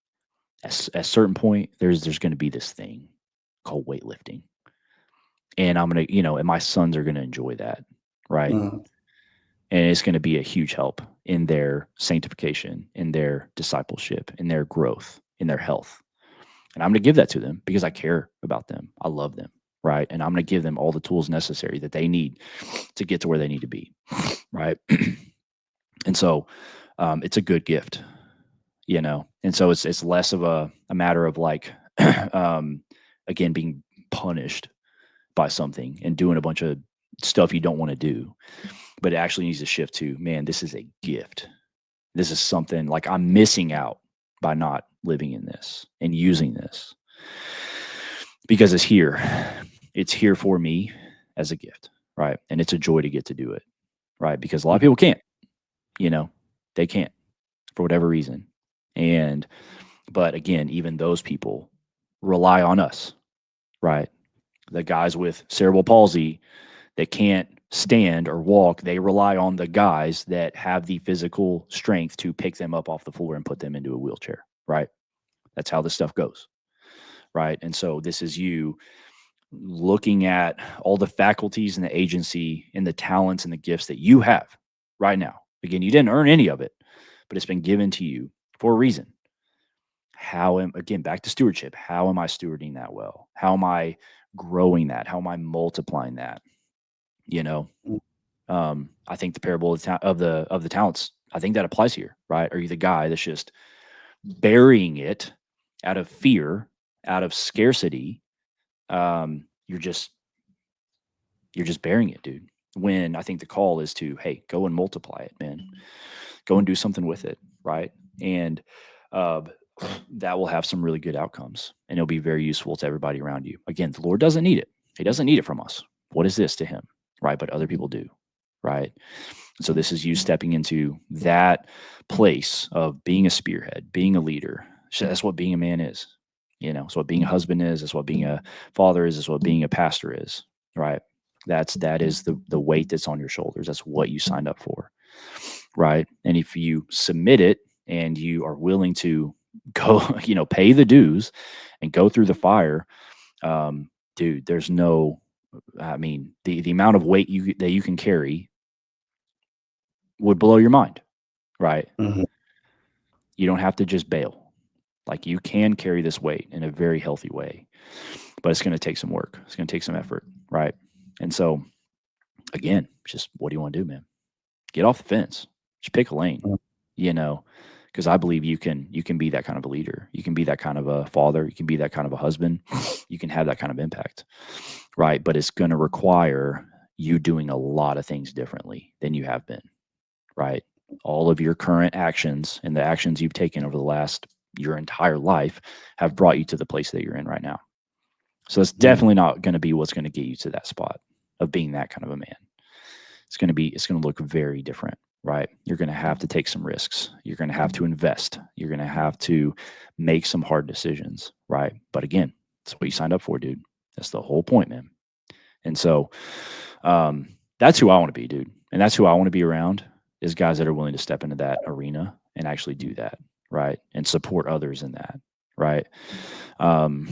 at a certain point, there's going to be this thing called weightlifting. and I'm going to, and my sons are going to enjoy that. Right. Mhm. And it's going to be a huge help in their sanctification, in their discipleship, in their growth, in their health. And I'm going to give that to them because I care about them. I love them. Right. And I'm going to give them all the tools necessary that they need to get to where they need to be. Right. And so it's a good gift, And so it's less of a matter of like, um, again, being punished by something and doing a bunch of stuff you don't want to do, but it actually needs to shift to, man, this is a gift. This is something like I'm missing out by not living in this and using this because it's here. It's here for me as a gift, right? And it's a joy to get to do it, right? Because a lot of people can't, you know, they can't for whatever reason. And, but again, even those people rely on us, right? The guys with cerebral palsy that can't stand or walk, they rely on the guys that have the physical strength to pick them up off the floor and put them into a wheelchair, right? That's how this stuff goes, right? And so this is you looking at all the faculties and the agency and the talents and the gifts that you have right now. Again, you didn't earn any of it, but it's been given to you for a reason. Again, back to stewardship, how am I stewarding that well? How am I growing that? How am I multiplying that? You know, I think the parable of the talents, I think that applies here, right? Are you the guy that's just burying it out of fear, out of scarcity? You're just burying it, dude. When I think the call is to, hey, go and multiply it, man. Go and do something with it, right? And uh, that will have some really good outcomes, and it'll be very useful to everybody around you. Again, the Lord doesn't need it. He doesn't need it from us. What is this to him, right? But other people do, right? So this is you stepping into that place of being a spearhead, being a leader. So that's what being a man is. It's what being a husband is. It's what being a father is. It's what being a pastor is. Right. That is the weight that's on your shoulders. That's what you signed up for. Right. And if you submit it and you are willing to go, pay the dues and go through the fire, dude, there's no, I mean, the amount of weight that you can carry would blow your mind, right? Mhm. You don't have to just bail. Like you can carry this weight in a very healthy way, but it's going to take some work. It's going to take some effort, right? And so, again, just what do you want to do, man? Get off the fence. Just pick a lane, Mhm. you know, because I believe you can be that kind of a leader. You can be that kind of a father. You can be that kind of a husband. You can have that kind of impact, right? But it's going to require you doing a lot of things differently than you have been, right? All of your current actions and the actions you've taken over the last your entire life have brought you to the place that you're in right now. So it's Mhm. definitely not going to be what's going to get you to that spot of being that kind of a man. It's going to look very different, right? You're going to have to take some risks. You're going to have to invest. You're going to have to make some hard decisions, right? But again, that's what you signed up for, dude. That's the whole point, man. And so that's who I want to be, dude. And that's who I want to be around is guys that are willing to step into that arena and actually do that, right? And support others in that, right? Um,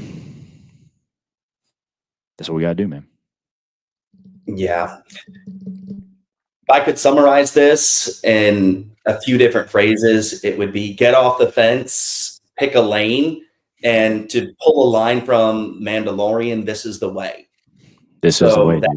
that's what we got to do, man. Yeah. If I could summarize this in a few different phrases, it would be get off the fence, pick a lane, and to pull a line from Mandalorian, this is the way. This is the So way, dude.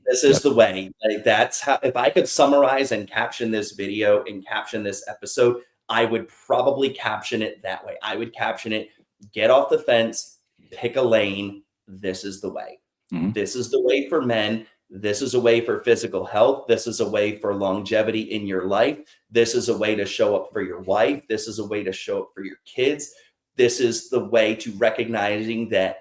this Yep. is the way. Like that's how if I could summarize and caption this video and caption this episode, I would probably caption it that way. I would caption it, get off the fence, pick a lane. This is the way. Hmm. This is the way for men. This is a way for physical health. This is a way for longevity in your life. This is a way to show up for your wife. This is a way to show up for your kids. This is the way to recognizing that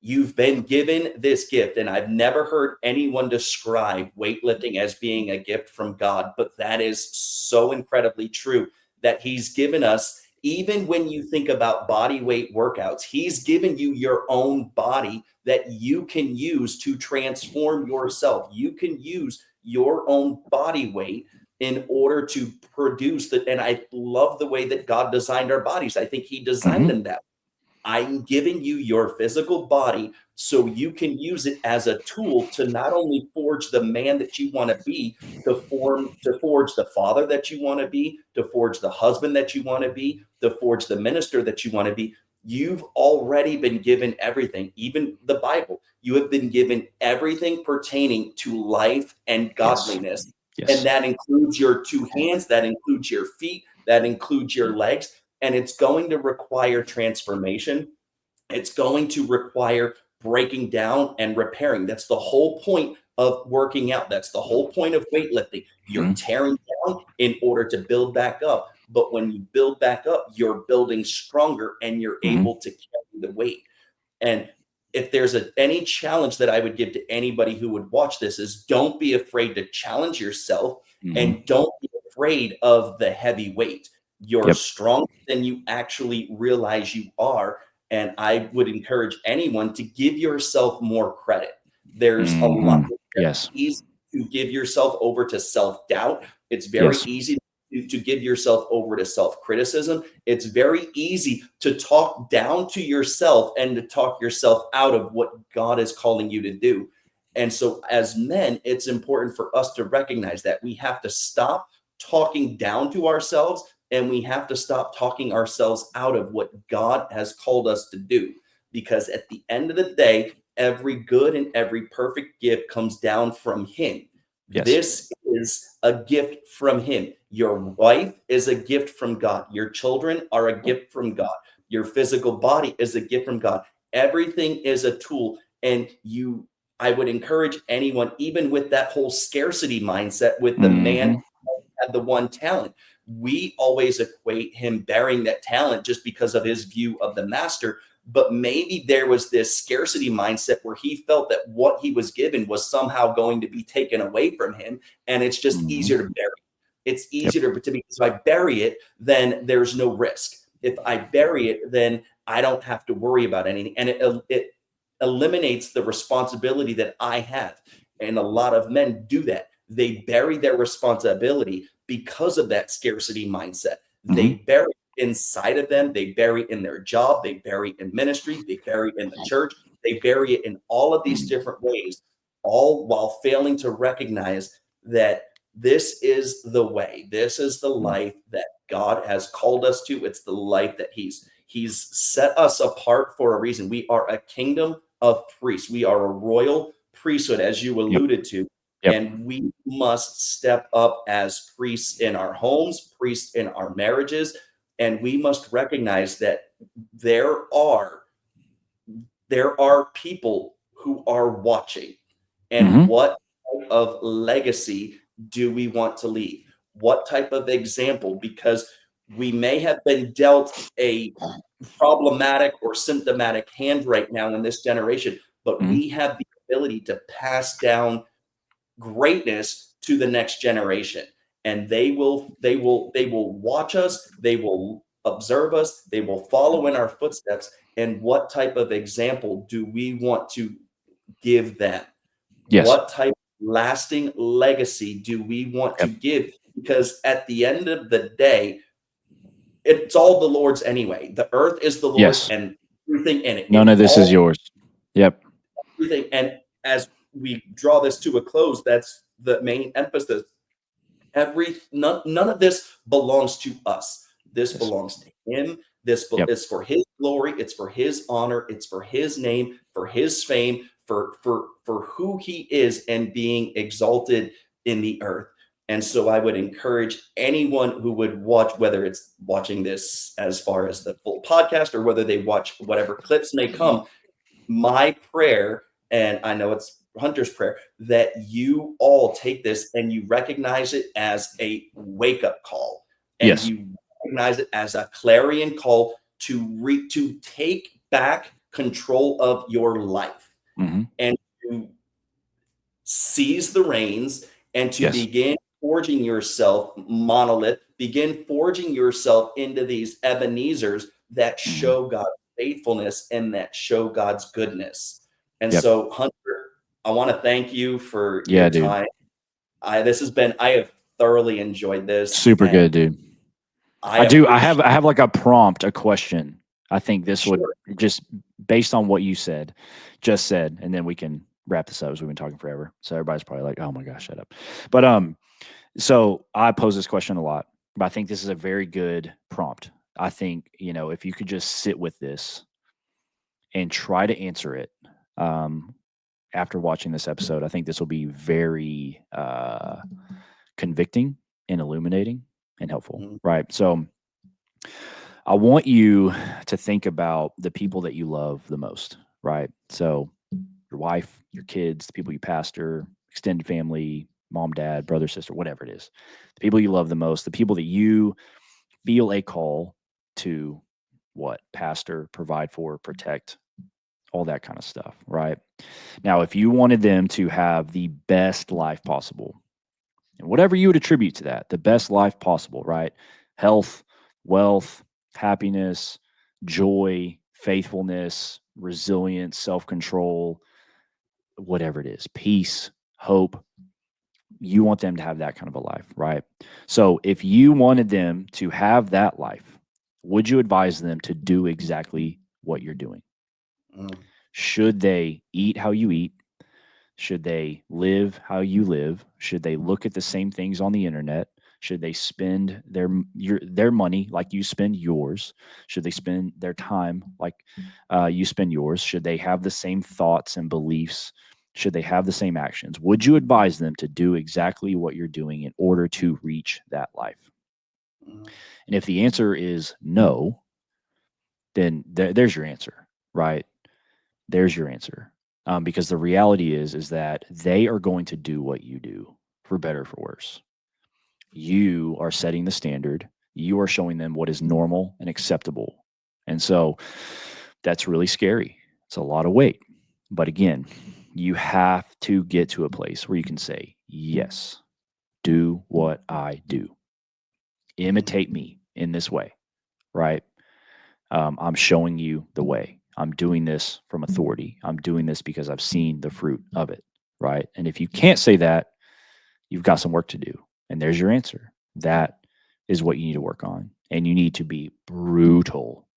you've been given this gift. And I've never heard anyone describe weightlifting as being a gift from God, but that is so incredibly true that He's given us, even when you think about body weight workouts, He's given you your own body that you can use to transform yourself. You can use your own body weight in order to produce that. And I love the way that God designed our bodies. I think He designed Hmm. them that way. I'm giving you your physical body so you can use it as a tool to not only forge the man that you want to be, to forge the father that you want to be, to forge the husband that you want to be, to forge the minister that you want to be. You've already been given everything, even the Bible. You have been given everything pertaining to life and Yes. godliness. And Yes. that includes your two hands, that includes your feet, that includes your legs. And it's going to require transformation. It's going to require breaking down and repairing. That's the whole point of working out. That's the whole point of weightlifting. You're Mhm. tearing down in order to build back up. But when you build back up, you're building stronger and you're Mhm. able to carry the weight. And if there's any challenge that I would give to anybody who would watch this is don't be afraid to challenge yourself Mhm. and don't be afraid of the heavy weight. You're Yep. stronger than you actually realize you are. And I would encourage anyone to give yourself more credit. There's a lot, Mhm. it's very Yes. easy to give yourself over to self doubt. It's very Yes. easy to give yourself over to self criticism. It's very easy to talk down to yourself and to talk yourself out of what God is calling you to do. And so, as men, it's important for us to recognize that we have to stop talking down to ourselves and we have to stop talking ourselves out of what God has called us to do. Because at the end of the day, every good and every perfect gift comes down from Him. Yes. This is a gift from Him. Your wife is a gift from God. Your children are a gift from God. Your physical body is a gift from God. Everything is a tool. And I would encourage anyone, even with that whole scarcity mindset, with the man Mhm. had the one talent. We always equate him bearing that talent just because of his view of the master. But maybe there was this scarcity mindset where he felt that what he was given was somehow going to be taken away from him. And it's just Mhm. easier to bury. It's Yep. easier to me. So I bury it, then there's no risk. If I bury it, then I don't have to worry about anything. And it eliminates the responsibility that I have. And a lot of men do that. They bury their responsibility because of that scarcity mindset. Mhm. They bury it inside of them. They bury it in their job. They bury it in ministry. They bury it in the church. They bury it in all of these Mhm. different ways, all while failing to recognize that this is the way. This is the Mhm. life that God has called us to. It's the life that He's set us apart for a reason. We are a kingdom of priests. We are a royal priesthood, as you Yep. alluded to, Yep. and we must step up as priests in our homes, priests in our marriages, and we must recognize that there are there are people who are watching. And Mhm. what type of legacy do we want to leave? What type of example? Because we may have been dealt a problematic or symptomatic hand right now in this generation, but Mhm. we have the ability to pass down greatness to the next generation. And they will watch us, they will observe us, they will follow in our footsteps. And what type of example do we want to give them? Yes. What type of lasting legacy do we want to Yep. give? Because at the end of the day, it's all the Lord's anyway. The earth is the Lord's Yes. and everything in it. None It of this is all yours. Yep. everything. And as we draw this to a close, that's the main emphasis. None of this belongs to us. This Yes. belongs to Him. This Yep. is for His glory. It's for His honor. It's for His name, for His fame, for who He is and being exalted in the earth. And so I would encourage anyone who would watch, whether it's watching this as far as the full podcast or whether they watch whatever clips may come, my prayer, and I know it's Hunter's prayer, that you all take this and you recognize it as a wake up call and Yes. you recognize it as a clarion call to take back control of your life Mhm. and to seize the reins and to Yes. begin forging yourself monolith, begin forging yourself into these Ebenezers that Mhm. show God's faithfulness and that show God's goodness. And Yep. so, Hunter, I want to thank you for your Yeah, dude. time. I have thoroughly enjoyed this Super and good, dude. I I do. I appreciate have like a prompt, a question. I think this would Sure. just based on what you just said, and then we can wrap this up as we've been talking forever. So everybody's probably like, "Oh my gosh, shut up." But so I pose this question a lot, but I think this is a very good prompt. I think, if you could just sit with this and try to answer it after watching this episode, I think this will be very convicting and illuminating and helpful, Mhm. right? So I want you to think about the people that you love the most, right? So your wife, your kids, the people you pastor, extended family, mom, dad, brother, sister, whatever it is. The people you love the most, the people that you feel a call to what? Pastor, provide for, protect, all that kind of stuff, right? Now, if you wanted them to have the best life possible, and whatever you would attribute to that, the best life possible, right? Health, wealth, happiness, joy, faithfulness, resilience, self control, whatever it is, peace, hope. You want them to have that kind of a life, right? So if you wanted them to have that life, would you advise them to do exactly what you're doing? Mm. Should they eat how you eat? Should they live how you live? Should they look at the same things on the internet? Should they spend their money like you spend yours? Should they spend their time like you spend yours? Should they have the same thoughts and beliefs? Should they have the same actions? Would you advise them to do exactly what you're doing in order to reach that life? Mm. And if the answer is no, then there's your answer, right? There's your answer. Because the reality is that they are going to do what you do, for better or for worse. You are setting the standard. You are showing them what is normal and acceptable. And so that's really scary. It's a lot of weight. But again, you have to get to a place where you can say, yes, do what I do. Mm. Imitate me in this way, right? I'm showing you the way. I'm doing this from authority. I'm doing this because I've seen the fruit of it, right? And if you can't say that, you've got some work to do. And there's your answer. That is what you need to work on. And you need to be brutal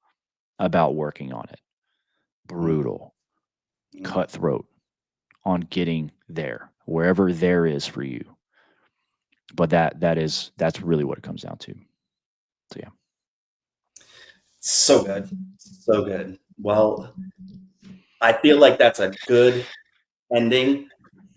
about working on it. Mm. Brutal, Mm. cutthroat on getting there, wherever there is for you. But that's really what it comes down to. So yeah. So good. So good. Well, I feel like that's a good ending.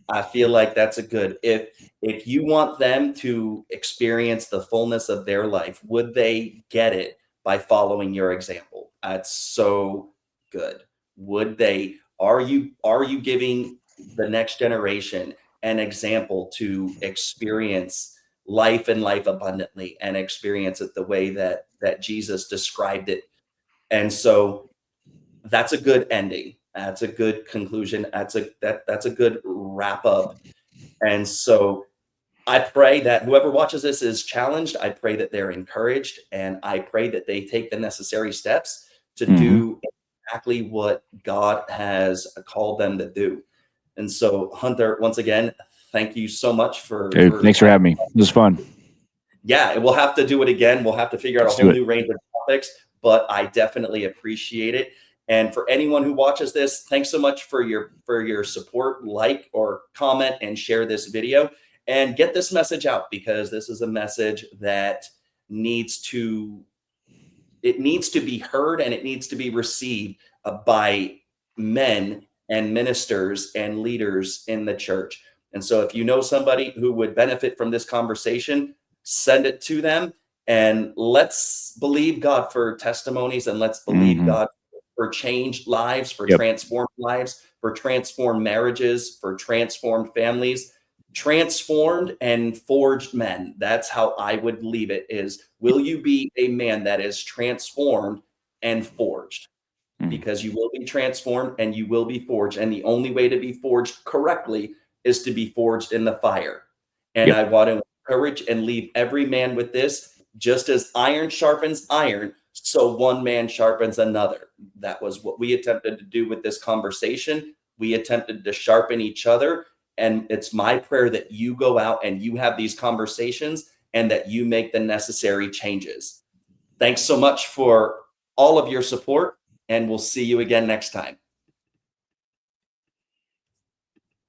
I feel like that's a good if you want them to experience the fullness of their life, would they get it by following your example? That's so good. Would they are you giving the next generation an example to experience life and life abundantly and experience it the way that Jesus described it? And so that's a good ending. That's a good conclusion. That's a good wrap up. And so I pray that whoever watches this is challenged. I pray that they're encouraged, and I pray that they take the necessary steps to Hmm. do exactly what God has called them to do. And so, Hunter, once again, thank you so much Dude, for thanks for having me. It was fun. yeah, we'll have to do it again. We'll have to figure out a Let's do whole it. new range of topics, but I definitely appreciate it. And for anyone who watches this, thanks so much for your support. Like or comment and share this video and get this message out because this is a message that needs to it needs to be heard and it needs to be received by men and ministers and leaders in the church. And so if you know somebody who would benefit from this conversation, send it to them and let's believe God for testimonies and let's believe Hmm. God for changed lives, Yep. for transformed marriages, for transformed families, transformed and forged men. That's how I would leave it is will you be a man that is transformed and forged? Mm. Because you will be transformed and you will be forged. And the only way to be forged correctly is to be forged in the fire. And Yep. I want to encourage and leave every man with this just as iron sharpens iron, so one man sharpens another. That was what we attempted to do with this conversation. We attempted to sharpen each other. And it's my prayer that you go out and you have these conversations and that you make the necessary changes. Thanks so much for all of your support, and we'll see you again next time.